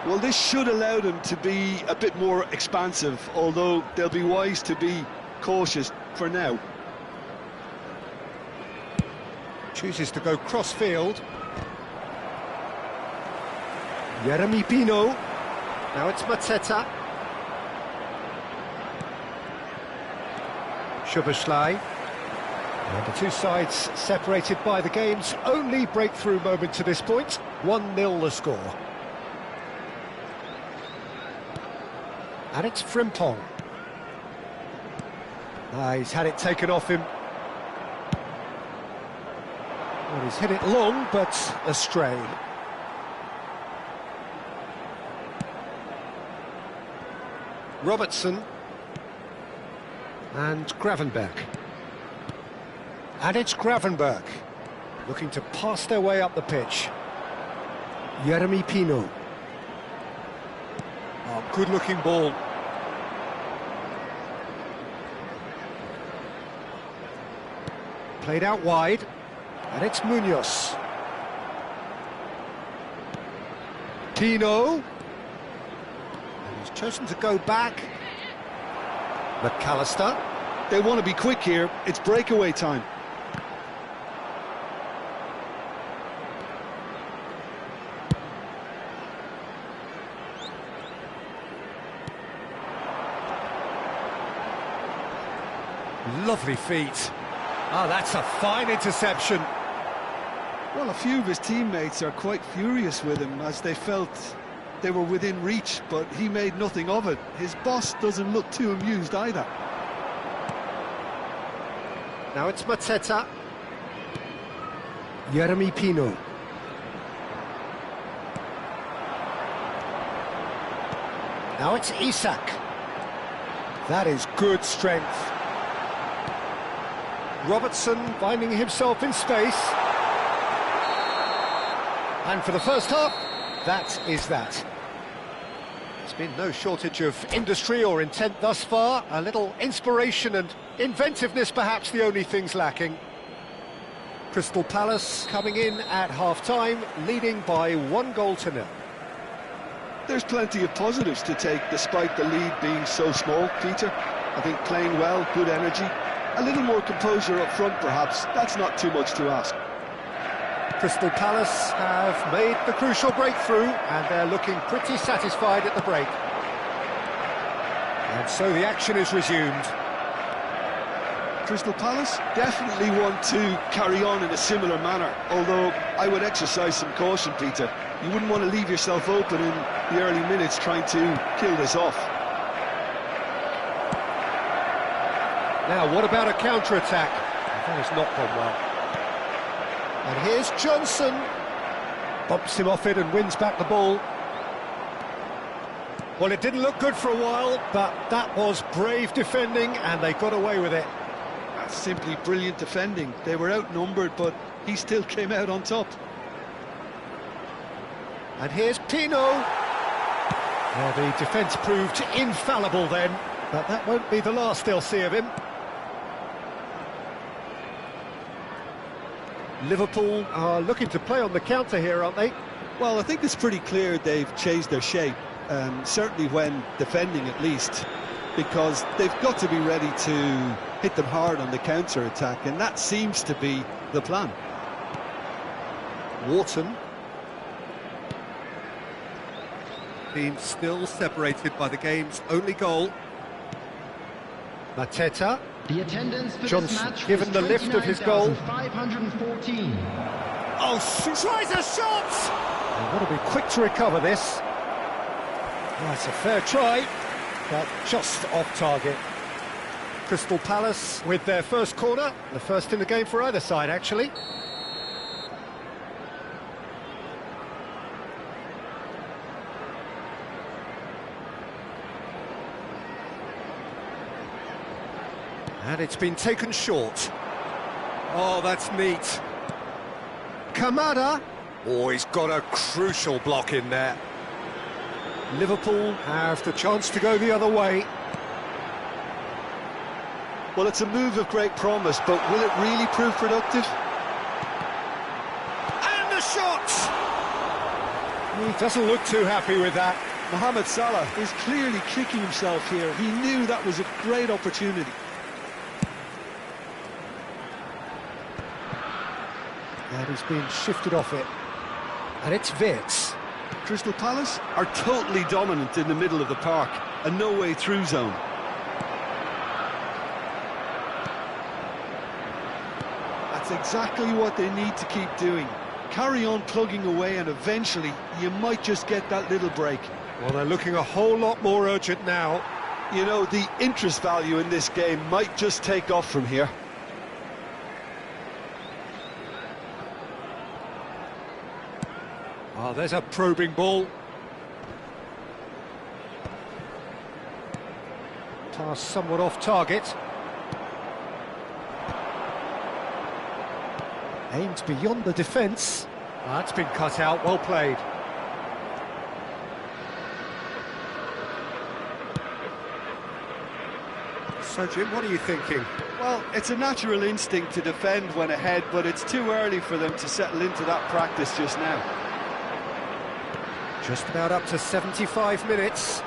Well, this should allow them to be a bit more expansive, although they'll be wise to be cautious for now. Chooses to go cross-field. Jeremy Pino. Now it's Mateta. C.R.Y. And the two sides separated by the game's only breakthrough moment to this point. 1-0 the score. And it's Frimpong. He's had it taken off him. Well, he's hit it long, but astray. Robertson. And Gravenberg. And it's Gravenberg, looking to pass their way up the pitch. Jeremy Pino. Oh, good-looking ball. Played out wide, and it's Munoz. Pino. And he's chosen to go back. McAllister. They want to be quick here, it's breakaway time. Lovely feet. Oh, that's a fine interception. Well, a few of his teammates are quite furious with him as they felt they were within reach, but he made nothing of it. His boss doesn't look too amused either. Now it's Mateta. Jeremy Pino. Now it's Isak. That is good strength. Robertson finding himself in space. And for the first half, that is that. There's been no shortage of industry or intent thus far. A little inspiration and inventiveness, perhaps the only things lacking. Crystal Palace coming in at half-time, leading by 1-0. There's plenty of positives to take despite the lead being so small, Peter. I think playing well, good energy. A little more composure up front, perhaps. That's not too much to ask. Crystal Palace have made the crucial breakthrough and they're looking pretty satisfied at the break. And so the action is resumed. Crystal Palace definitely want to carry on in a similar manner, although I would exercise some caution, Peter. You wouldn't want to leave yourself open in the early minutes trying to kill this off. Now, what about a counter-attack? That has not gone well. And here's Johnson. Bumps him off it and wins back the ball. Well, it didn't look good for a while, but that was brave defending and they got away with it. That's simply brilliant defending. They were outnumbered, but he still came out on top. And here's Pino. Well, the defence proved infallible then, but that won't be the last they'll see of him. Liverpool are looking to play on the counter here, aren't they? Well, I think it's pretty clear they've changed their shape, certainly when defending at least, because they've got to be ready to hit them hard on the counter-attack, and that seems to be the plan. Wharton. Team still separated by the game's only goal. Mateta. The attendance for Johnson, this match given the lift of his goal. 514. Oh, tries a shot! They've got to be quick to recover this. That's a fair try, but just off target. Crystal Palace with their first corner, the first in the game for either side, actually. And it's been taken short. Oh, that's neat. Kamada. Oh, he's got a crucial block in there. Liverpool have the chance to go the other way. Well, it's a move of great promise, but will it really prove productive? And the shot! He doesn't look too happy with that. Mohamed Salah is clearly kicking himself here. He knew that was a great opportunity. And he's been shifted off it. And it's Wirtz. Crystal Palace are totally dominant in the middle of the park. A no-way through zone. That's exactly what they need to keep doing. Carry on plugging away and eventually you might just get that little break. Well, they're looking a whole lot more urgent now. You know, the interest value in this game might just take off from here. Oh, there's a probing ball. Pass somewhat off target. Aimed beyond the defence. That's been cut out, well played. So, Jim, what are you thinking? Well, it's a natural instinct to defend when ahead, but it's too early for them to settle into that practice just now. Just about up to 75 minutes.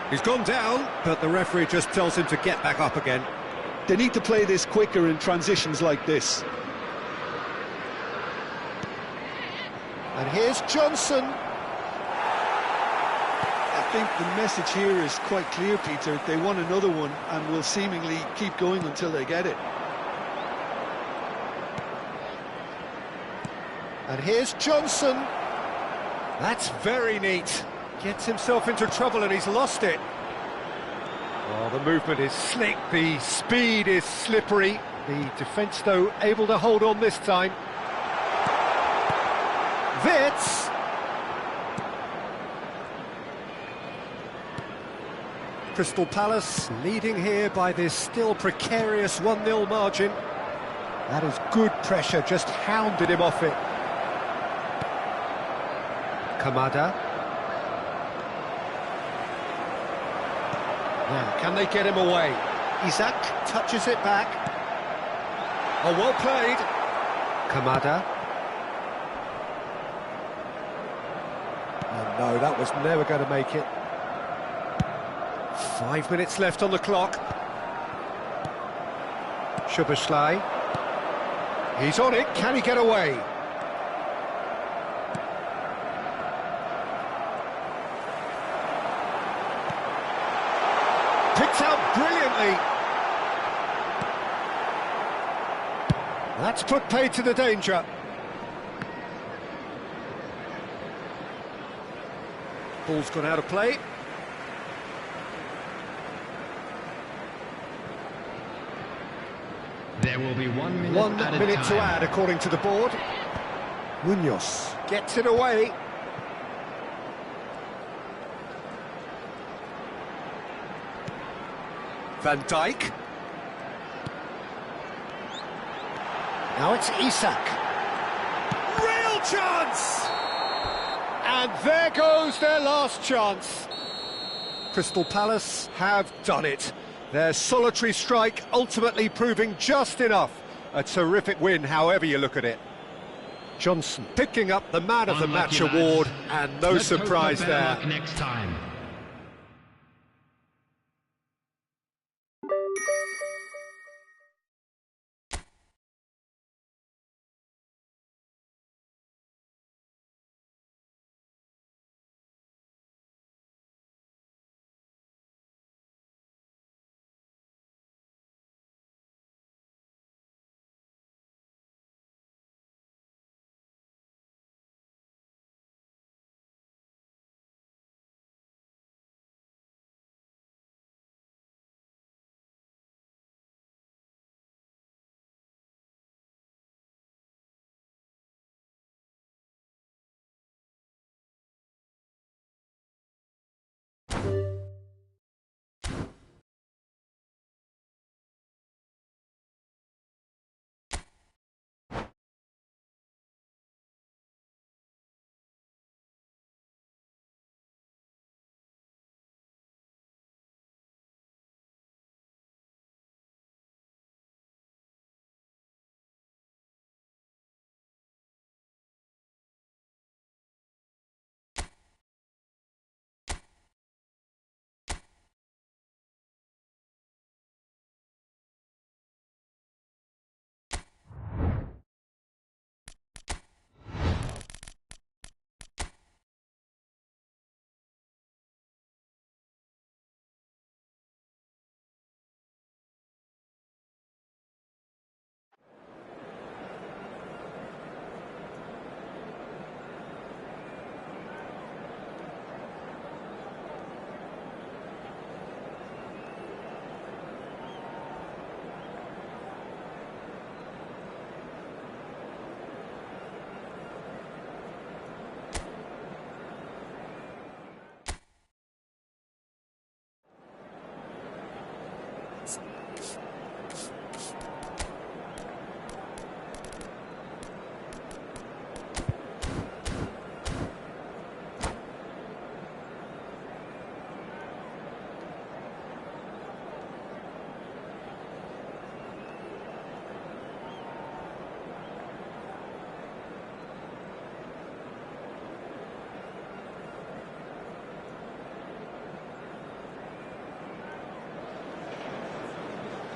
He's gone down, but the referee just tells him to get back up again. They need to play this quicker in transitions like this. And here's Johnson. I think the message here is quite clear, Peter. They want another one and will seemingly keep going until they get it. And here's Johnson. That's very neat. Gets himself into trouble and he's lost it. Oh, the movement is slick, the speed is slippery. The defence, though, able to hold on this time. Wits! Crystal Palace leading here by this still precarious 1-0 margin. That is good pressure, just hounded him off it. Kamada. Now, can they get him away? Isak touches it back. Oh, well played. Kamada. Oh no, that was never going to make it. 5 minutes left on the clock. C.R.Y. He's on it, can he get away? Picked out brilliantly. That's put paid to the danger. Ball's gone out of play. There will be 1 minute 1 minute time to add, according to the board. Munoz gets it away. Van Dijk. Now it's Isak. Real chance! And there goes their last chance. Crystal Palace have done it. Their solitary strike ultimately proving just enough. A terrific win, however you look at it. Johnson picking up the Man of the Match award, and no surprise there. Next time.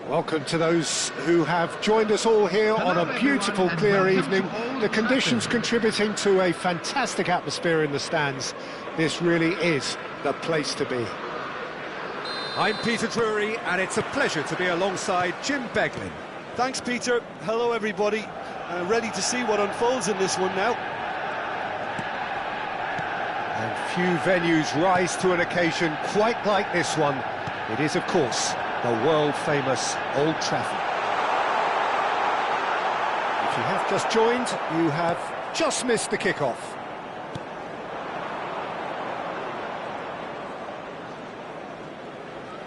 Welcome to those who have joined us all here on a beautiful, clear evening. The conditions contributing to a fantastic atmosphere in the stands. This really is the place to be. I'm Peter Drury, and it's a pleasure to be alongside Jim Beglin. Thanks, Peter. Hello, everybody. ready to see what unfolds in this one now. And few venues rise to an occasion quite like this one. It is, of course, the world-famous Old Trafford. If you have just joined, you have just missed the kick-off.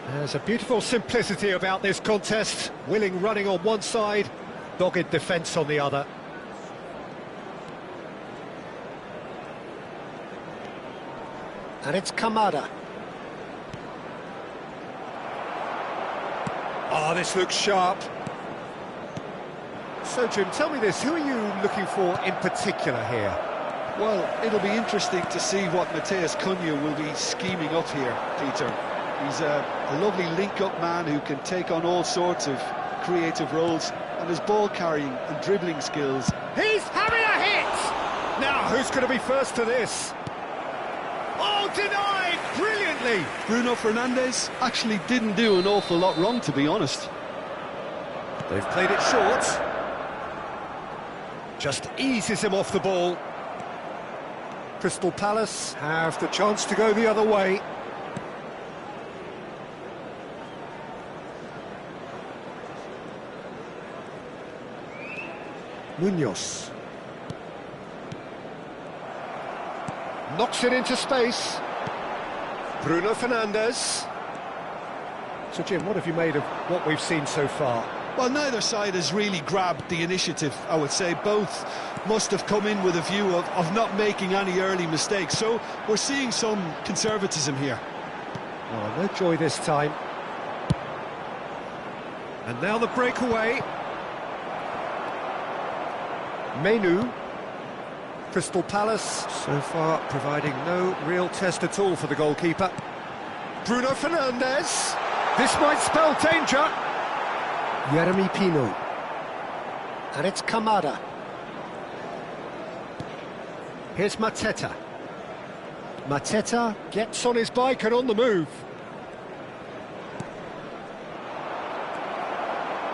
There's a beautiful simplicity about this contest. Willing running on one side, dogged defence on the other. And it's Kamada. Oh, this looks sharp. So, Jim, tell me this, who are you looking for in particular here? Well, it'll be interesting to see what Matheus Cunha will be scheming up here, Peter. He's a lovely link-up man who can take on all sorts of creative roles, and his ball-carrying and dribbling skills. He's having a hit! Now, who's going to be first to this? Oh, denied! Brilliantly! Bruno Fernandes actually didn't do an awful lot wrong, to be honest. They've played it short. Just eases him off the ball. Crystal Palace have the chance to go the other way. Munoz. Knocks it into space. Bruno Fernandes. So, Jim, what have you made of what we've seen so far? Well, neither side has really grabbed the initiative, I would say. Both must have come in with a view of not making any early mistakes. So we're seeing some conservatism here. Oh, no joy this time. And now the breakaway. Menu. Crystal Palace, so far providing no real test at all for the goalkeeper. Bruno Fernandes. This might spell danger. Jeremy Pino. And it's Kamada. Here's Mateta. Mateta gets on his bike and on the move.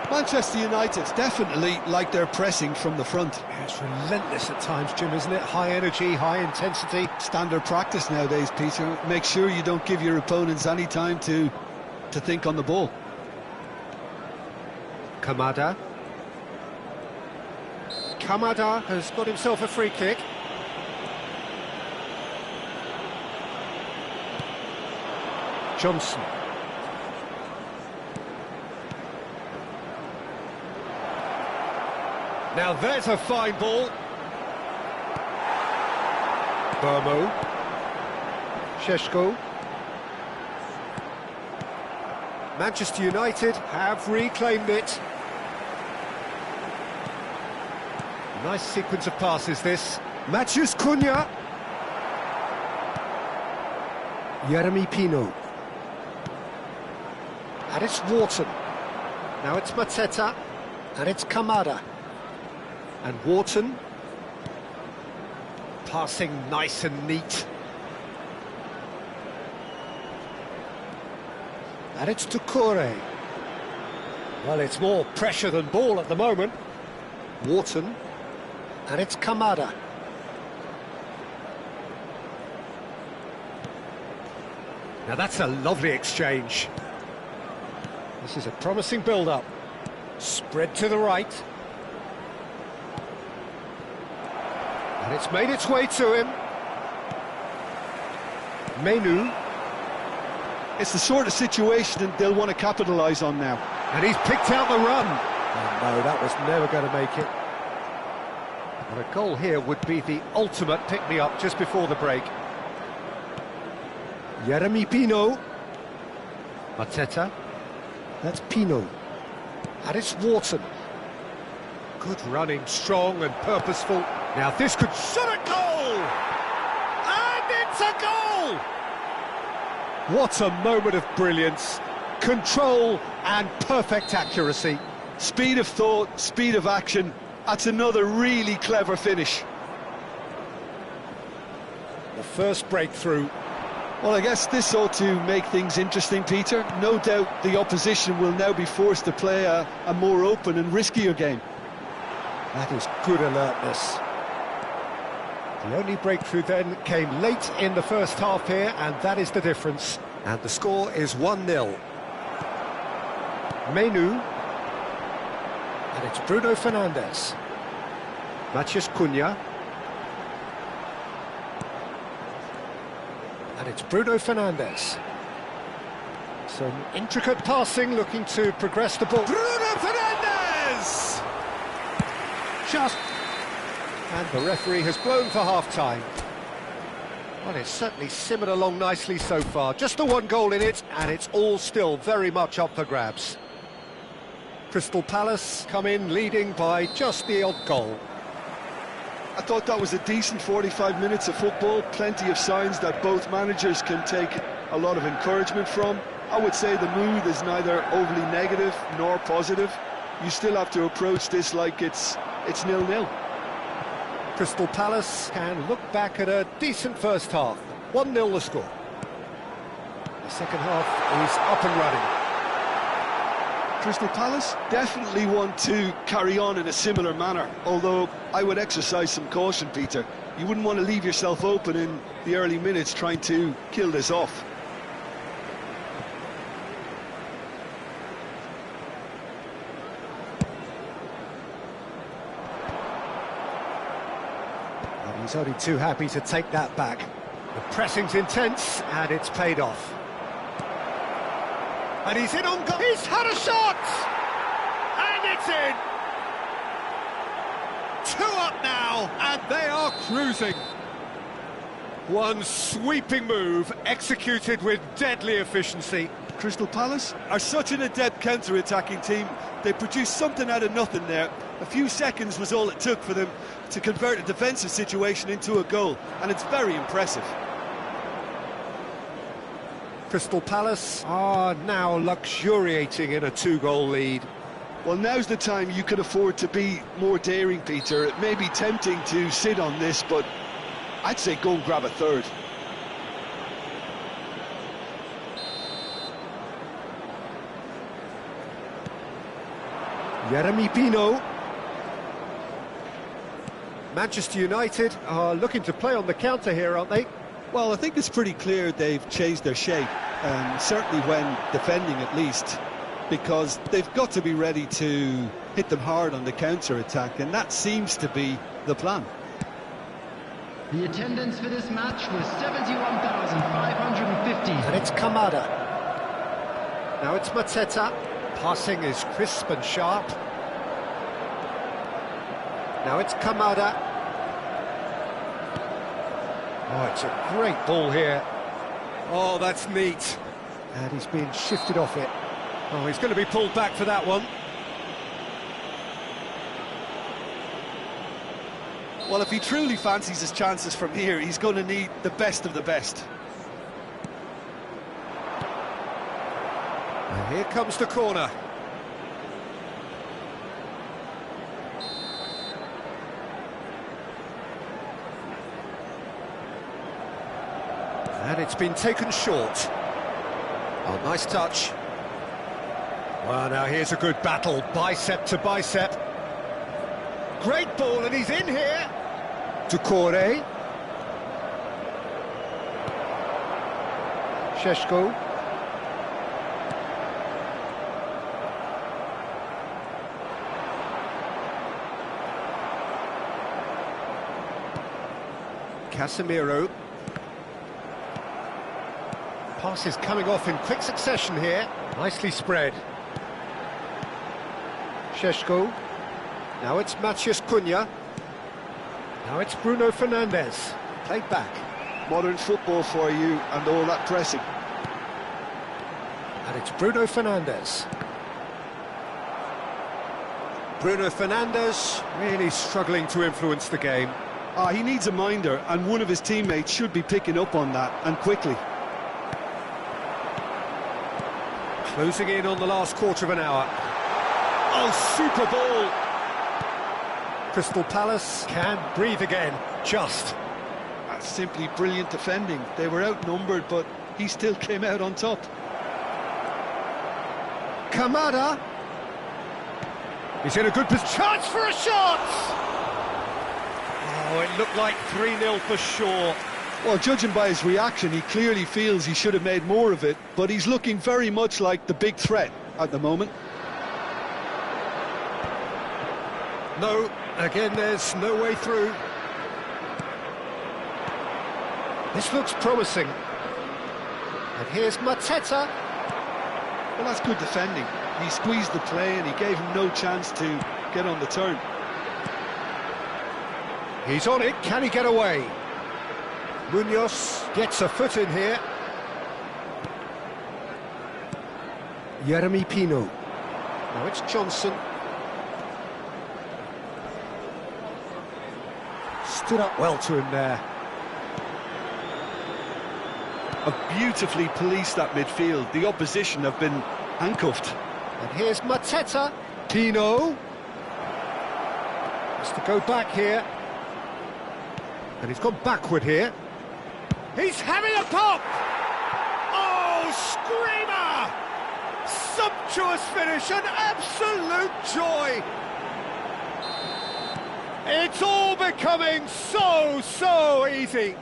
Manchester United definitely like their pressing from the front. It's relentless at times, Jim, isn't it? High energy, high intensity. Standard practice nowadays, Peter. Make sure you don't give your opponents any time to think on the ball. Kamada. Kamada has got himself a free kick. Johnson. Now there's a fine ball. Burmo. Šeško. Manchester United have reclaimed it. Nice sequence of passes, this. Matheus Cunha. Jeremy Pino. And it's Wharton. Now it's Mateta. And it's Kamada. And Wharton. Passing nice and neat. And it's C.R.Y. Well, it's more pressure than ball at the moment. Wharton. And it's Kamada. Now that's a lovely exchange. This is a promising build-up. Spread to the right. And it's made its way to him. Menu. It's the sort of situation that they'll want to capitalise on now. And he's picked out the run. Oh, no, that was never going to make it. And a goal here would be the ultimate pick-me-up just before the break. Jeremy Pino. Mateta. That's Pino. And it's Wharton. Good running, strong and purposeful. Now this could shot a goal! And it's a goal! What a moment of brilliance. Control and perfect accuracy. Speed of thought, speed of action. That's another really clever finish. The first breakthrough. Well, I guess this ought to make things interesting, Peter. No doubt the opposition will now be forced to play a more open and riskier game. That is good alertness. The only breakthrough then came late in the first half here, and that is the difference. And the score is 1-0. Menu. And it's Bruno Fernandes. Matheus Cunha. And it's Bruno Fernandes. Some intricate passing, looking to progress the ball. Bruno Fernandes! Just... And the referee has blown for half-time. Well, it's certainly simmered along nicely so far. Just the one goal in it, and it's all still very much up for grabs. Crystal Palace come in leading by just the odd goal. I thought that was a decent 45 minutes of football. Plenty of signs that both managers can take a lot of encouragement from. I would say the mood is neither overly negative nor positive. You still have to approach this like it's 0-0. Crystal Palace can look back at a decent first half. 1-0 the score. The second half is up and running. Crystal Palace definitely want to carry on in a similar manner, although I would exercise some caution, Peter. You wouldn't want to leave yourself open in the early minutes trying to kill this off. He's only too happy to take that back. The pressing's intense, and it's paid off. And he's in on goal. He's had a shot! And it's in! 2 up now, and they are cruising. One sweeping move, executed with deadly efficiency. Crystal Palace are such an adept counter-attacking team. They produced something out of nothing there. A few seconds was all it took for them to convert a defensive situation into a goal, and it's very impressive. Crystal Palace are now luxuriating in a 2-goal lead. Well, now's the time you could afford to be more daring, Peter. It may be tempting to sit on this, but I'd say go and grab a third. Yeremy Pino. Manchester United are looking to play on the counter here, aren't they? Well, I think it's pretty clear they've changed their shape, certainly when defending at least, because they've got to be ready to hit them hard on the counter-attack, and that seems to be the plan. The attendance for this match was 71,550. And it's Kamada. Now it's Mateta. Passing is crisp and sharp. Now it's Kamada. Oh, it's a great ball here. Oh, that's neat. And he's being shifted off it. Oh, he's going to be pulled back for that one. Well, if he truly fancies his chances from here, he's going to need the best of the best. And here comes the corner. And it's been taken short. Oh, nice touch. Well, now here's a good battle, bicep to bicep. Great ball, and he's in here. C.R.Y. C.R.Y. Casemiro. Passes coming off in quick succession here. Nicely spread. C.R.Y. Now it's Matheus Cunha. Now it's Bruno Fernandes. Played back. Modern football for you and all that pressing. And it's Bruno Fernandes. Bruno Fernandes really struggling to influence the game. He needs a minder, and one of his teammates should be picking up on that, and quickly. Closing in on the last quarter of an hour. Oh, super ball! Crystal Palace can breathe again, just. That's simply brilliant defending. They were outnumbered, but he still came out on top. Kamada. He's in a good position. Chance for a shot! Oh, it looked like 3-0 for Shaw. Well, judging by his reaction, he clearly feels he should have made more of it, but he's looking very much like the big threat at the moment. No, again, there's no way through. This looks promising. And here's Mateta. Well, that's good defending. He squeezed the play and he gave him no chance to get on the turn. He's on it, can he get away? Munoz gets a foot in here. Jeremy Pino. Now it's Johnson. Stood up well to him there. Have beautifully policed that midfield. The opposition have been handcuffed. And here's Mateta. Pino. Has to go back here. And he's gone backward here. He's having a pop! Oh, screamer! Sumptuous finish, an absolute joy! It's all becoming so easy.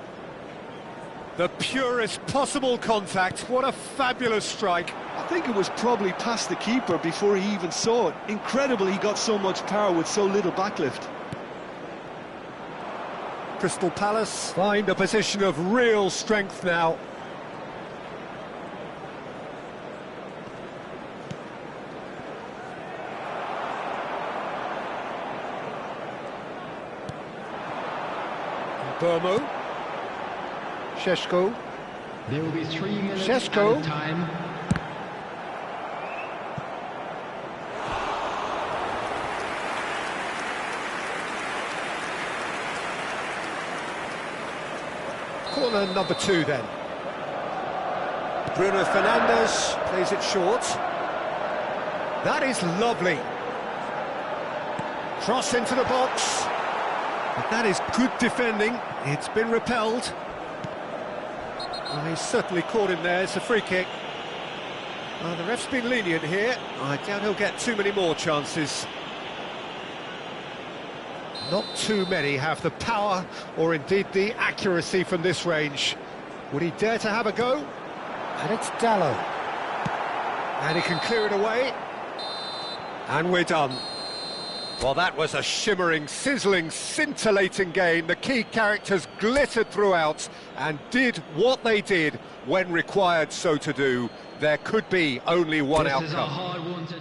The purest possible contact. What a fabulous strike. I think it was probably past the keeper before he even saw it. Incredible he got so much power with so little backlift. Crystal Palace find a position of real strength now. Burmo. Šeško. There will be 3 minutes Šeško. added time. Corner number 2 then. Bruno Fernandes plays it short. That is lovely. Cross into the box. But that is good defending. It's been repelled. Well, he's certainly caught him there. It's a free kick. Well, the ref's been lenient here. I doubt he'll get too many more chances. Not too many have the power or indeed the accuracy from this range. Would he dare to have a go? And it's Dallo. And he can clear it away. And we're done. Well, that was a shimmering, sizzling, scintillating game. The key characters glittered throughout and did what they did when required so to do. There could be only one outcome. This is a hard one to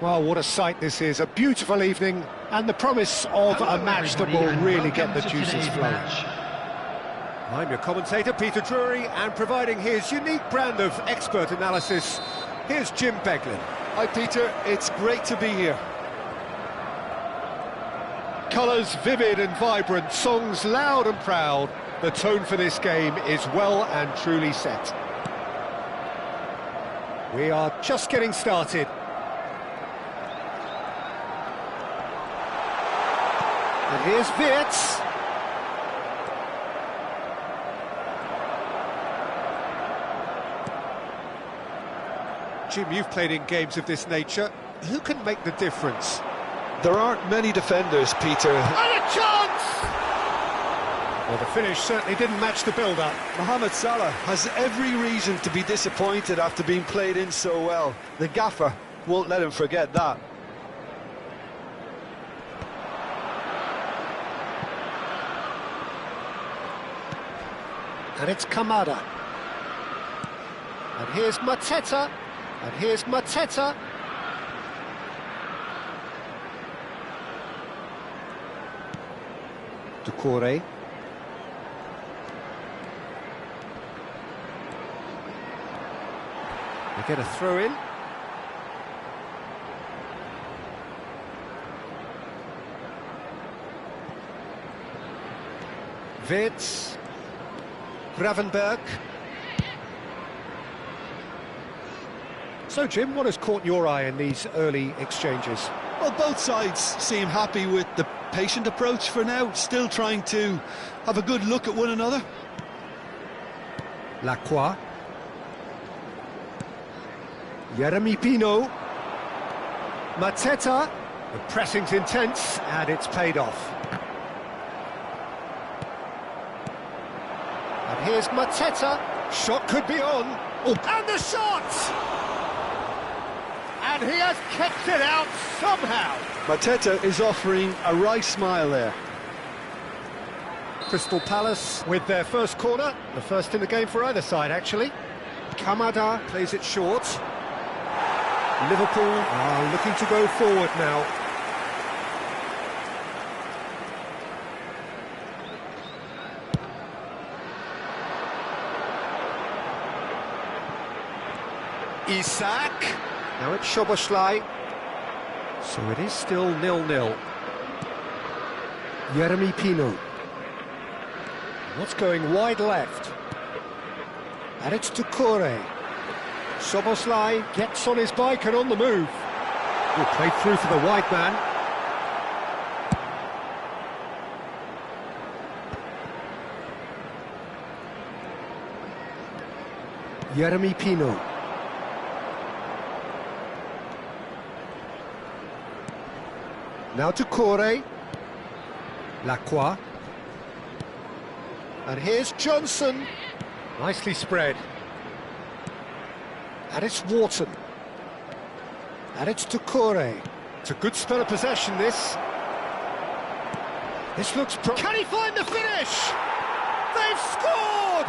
Well, what a sight this is. A beautiful evening and the promise of a match that will really get the juices flowing. I'm your commentator, Peter Drury, and providing his unique brand of expert analysis, here's Jim Beglin. Hi Peter, it's great to be here. Colours vivid and vibrant, songs loud and proud. The tone for this game is well and truly set. We are just getting started. And here's Wirtz. Jim, you've played in games of this nature. Who can make the difference? There aren't many defenders, Peter. And a chance! Well, the finish certainly didn't match the build-up. Mohamed Salah has every reason to be disappointed after being played in so well. The gaffer won't let him forget that. And it's Kamada. And here's Mateta. And here's Mateta. C.R.Y. They get a throw in. Wirtz. Gravenberg. So, Jim, what has caught your eye in these early exchanges? Well, both sides seem happy with the patient approach for now, still trying to have a good look at one another. Lacroix. Jeremy Pino. Mateta. The pressing's intense, and it's paid off. And here's Mateta. Shot could be on. Oh, and the shot! And he has kept it out somehow. Mateta is offering a wry smile there. Crystal Palace with their first corner, the first in the game for either side, actually. Kamada plays it short. Liverpool are looking to go forward now. Isak. Now it's C.R.Y. So it is still 0-0. Jeremy Pino. What's going wide left? And it's to C.R.Y. C.R.Y. gets on his bike and on the move. Will play through for the wide man. Jeremy Pino. Now to C.R.Y. Lacroix. And here's Johnson. Nicely spread. And it's Wharton. And it's to C.R.Y. It's a good spell of possession, this. This looks... Can he find the finish? They've scored!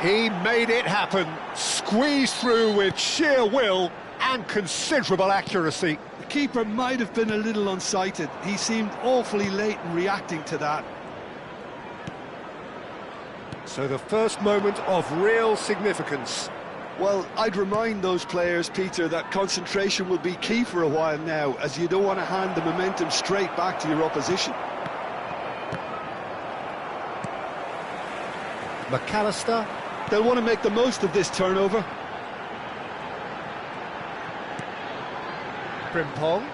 He made it happen. Squeezed through with sheer will and considerable accuracy. The keeper might have been a little unsighted. He seemed awfully late in reacting to that. So the first moment of real significance. Well, I'd remind those players, Peter, that concentration will be key for a while now, as you don't want to hand the momentum straight back to your opposition. McAllister. They'll want to make the most of this turnover. Frimpong.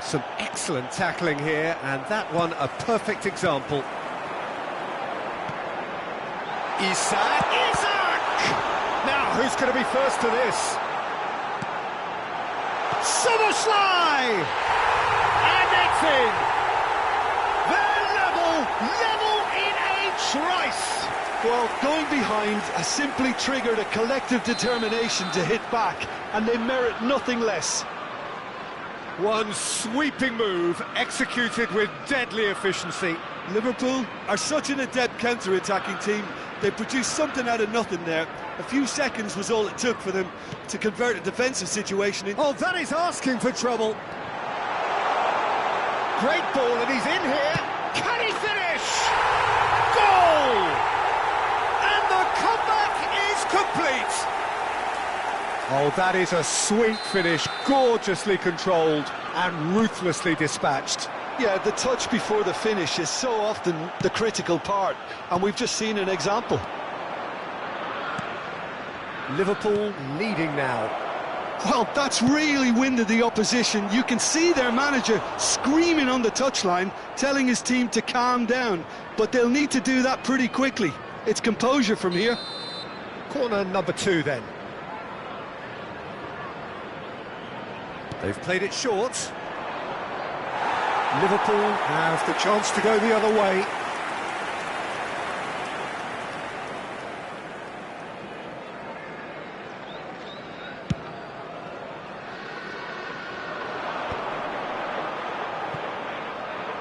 Some excellent tackling here, and that one a perfect example. Isak. Now, who's going to be first to this? C.R.Y. And it's in. They're level in a trice. Well, going behind has simply triggered a collective determination to hit back, and they merit nothing less. One sweeping move, executed with deadly efficiency. Liverpool are such an adept counter-attacking team. They produced something out of nothing there. A few seconds was all it took for them to convert a defensive situation into... Oh, that is asking for trouble. Great ball, and he's in here. Can he finish? Goal! And the comeback is complete. Oh, that is a sweet finish, gorgeously controlled and ruthlessly dispatched. Yeah, the touch before the finish is so often the critical part, and we've just seen an example. Liverpool leading now. Well, that's really winded the opposition. You can see their manager screaming on the touchline, telling his team to calm down, but they'll need to do that pretty quickly. It's composure from here. Corner number 2 then. They've played it short. Liverpool have the chance to go the other way.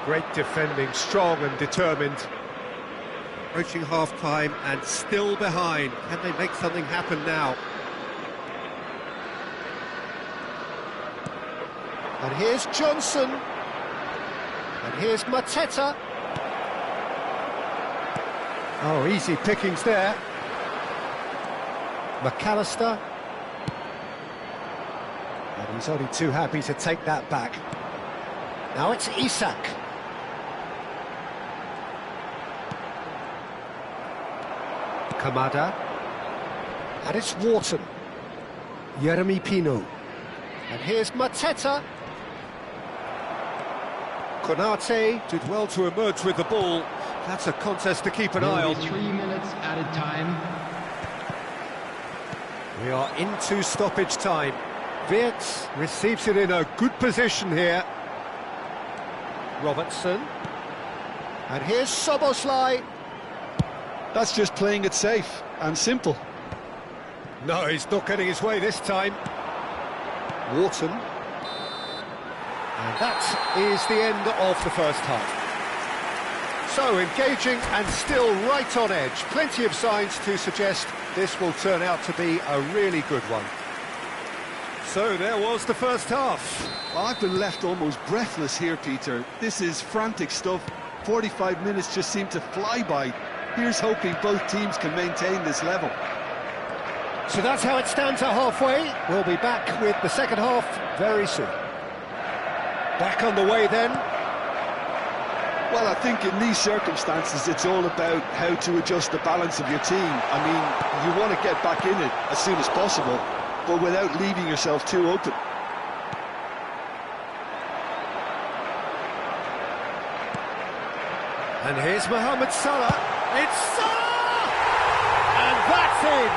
Great defending, strong and determined. Approaching half-time and still behind. Can they make something happen now? And here's Johnson. And here's Mateta. Oh, easy pickings there. McAllister. And he's only too happy to take that back. Now it's Isak. Kamada. And it's Wharton. Yeremy Pino. And here's Mateta. Konate did well to emerge with the ball. That's a contest to keep an eye on. 3 minutes added time. We are into stoppage time. Wirtz receives it in a good position here. Robertson. And here's Szoboszlai. That's just playing it safe and simple. No, he's not getting his way this time. Wharton. And that is the end of the first half. So engaging and still right on edge. Plenty of signs to suggest this will turn out to be a really good one. So there was the first half. Well, I've been left almost breathless here, Peter. This is frantic stuff. 45 minutes just seem to fly by. Here's hoping both teams can maintain this level. So that's how it stands at halfway. We'll be back with the second half very soon. Back on the way then. Well, I think in these circumstances it's all about how to adjust the balance of your team. I mean, you want to get back in it as soon as possible, but without leaving yourself too open. And here's Mohamed Salah. It's Salah! And that's in!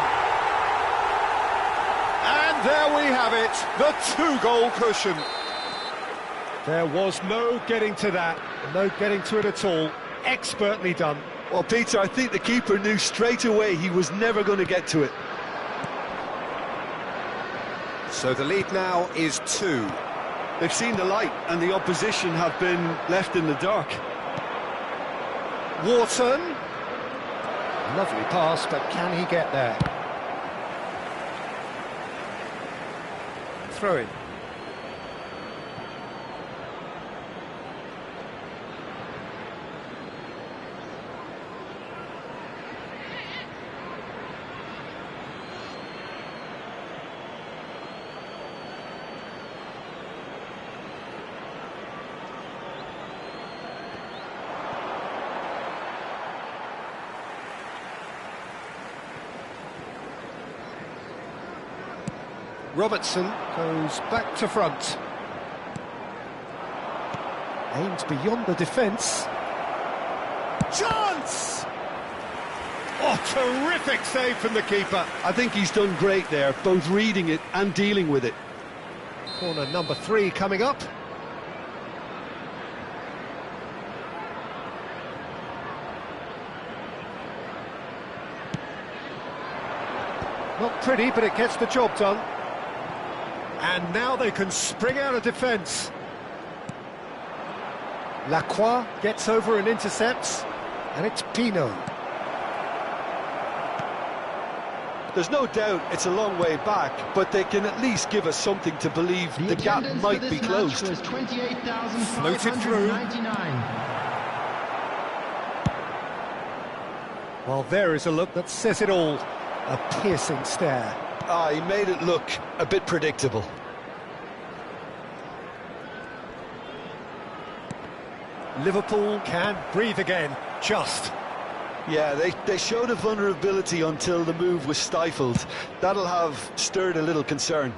And there we have it, the 2-goal cushion. There was no getting to that, no getting to it at all. Expertly done. Well, Peter, I think the keeper knew straight away he was never going to get to it. So the lead now is 2. They've seen the light and the opposition have been left in the dark. Wharton. Lovely pass, but can he get there? Throw in. Robertson goes back to front. Aimed beyond the defence. Chance! Oh, terrific save from the keeper. I think he's done great there, both reading it and dealing with it. Corner number 3 coming up. Not pretty, but it gets the job done. And now they can spring out of defence. Lacroix gets over and intercepts, and it's Pino. There's no doubt it's a long way back, but they can at least give us something to believe the gap might be closed. Was 28,599. Floated through. Well, there is a look that says it all. A piercing stare. Ah, he made it look a bit predictable. Liverpool can breathe again, just. Yeah, they showed a vulnerability until the move was stifled. That'll have stirred a little concern.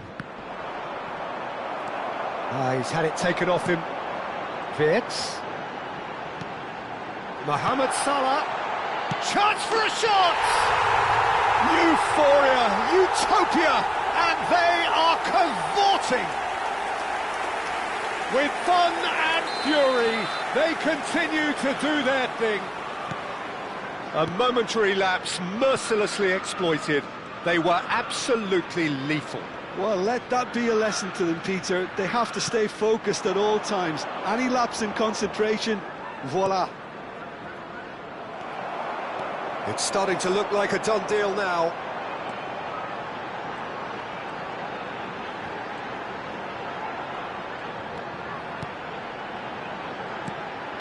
He's had it taken off him. Vietz. Mohamed Salah. Chance for a shot! Euphoria, utopia, and they are cavorting. With fun and fury, they continue to do their thing. A momentary lapse mercilessly exploited. They were absolutely lethal. Well, let that be a lesson to them, Peter. They have to stay focused at all times. Any lapse in concentration, voila. It's starting to look like a done deal now.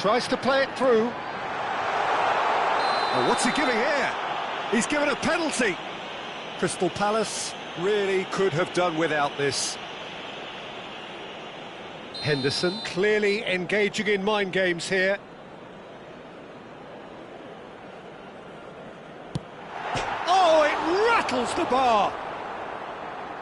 Tries to play it through. Oh, what's he giving here? He's given a penalty. Crystal Palace really could have done without this. Henderson clearly engaging in mind games here. Oh, it rattles the bar.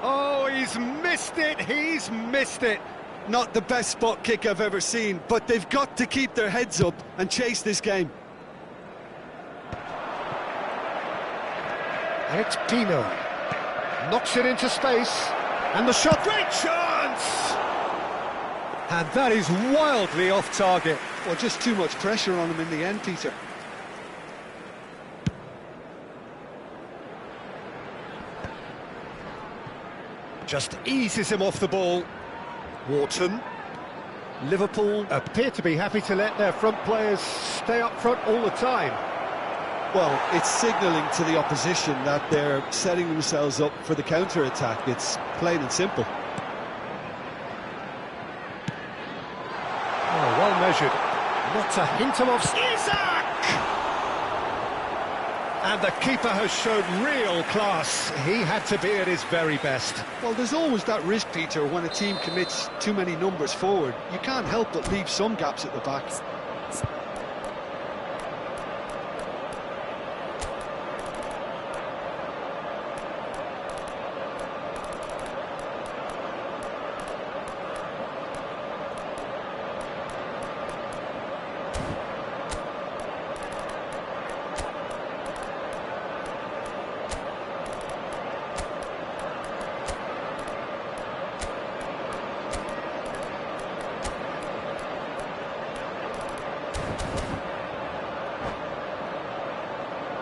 Oh, he's missed it, he's missed it. Not the best spot kick I've ever seen, but they've got to keep their heads up and chase this game. And it's Pino. Knocks it into space. And the shot, great chance! And that is wildly off target. Well, just too much pressure on him in the end, Peter. Just eases him off the ball. Wharton. Liverpool appear to be happy to let their front players stay up front all the time. Well, it's signalling to the opposition that they're setting themselves up for the counter-attack. It's plain and simple. Oh, well measured. Not a hint of offside. And the keeper has shown real class. He had to be at his very best. Well, there's always that risk, Peter, when a team commits too many numbers forward. You can't help but leave some gaps at the back.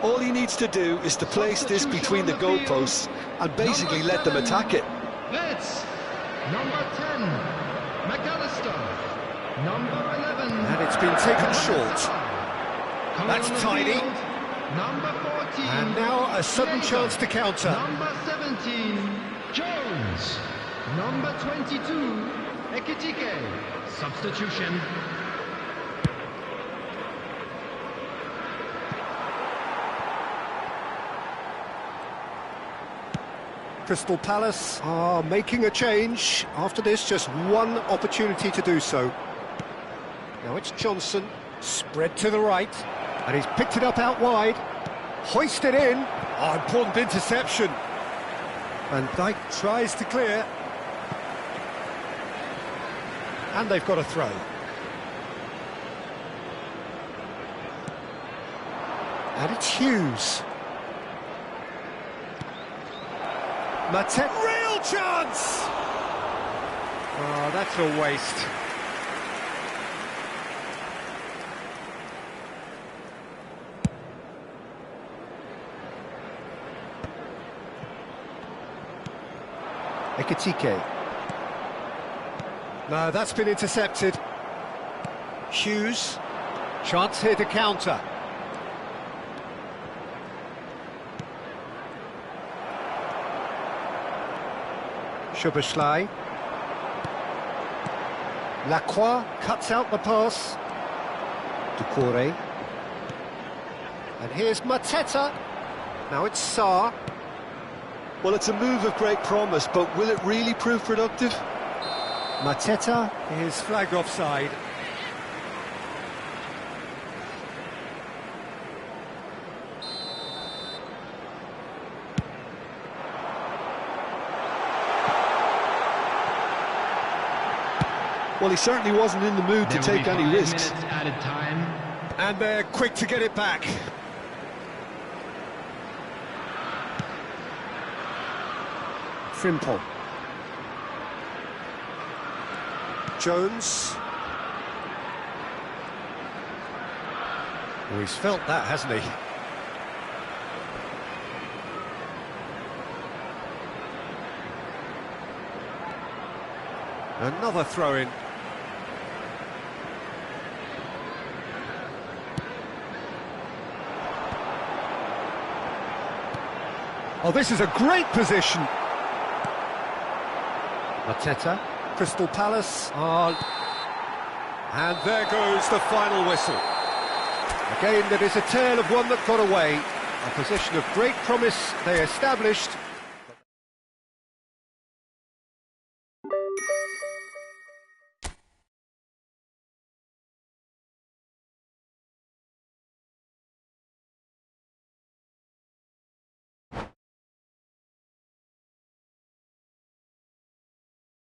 All he needs to do is to place this between the goalposts and basically let them attack it. Let's number 10, McAllister. Number 11. And it's been taken short. That's tidy. Number 14. And now a sudden chance to counter. Number 17, Jones. Number 22, Ekitike. Substitution. Crystal Palace are making a change. After this, just one opportunity to do so. Now it's Johnson, spread to the right, and he's picked it up out wide. Hoisted in. Oh, important interception. Van Dijk tries to clear. And they've got a throw. And it's Hughes. Matip, real chance! Oh, that's a waste. Ekitike. No, that's been intercepted. Hughes. Chance here to counter. Szoboszlai. Lacroix cuts out the pass. C.R.Y. And here's Mateta. Now it's C.R.Y. Well, it's a move of great promise, but will it really prove productive? Mateta is flagged offside. Well, he certainly wasn't in the mood to take any risks. Added time. And they're quick to get it back. Frimpong. Jones. Oh, he's felt that, hasn't he? Another throw-in. Oh, this is a great position. Mateta, Crystal Palace. And there goes the final whistle. Again, it is a tale of one that got away. A position of great promise they established,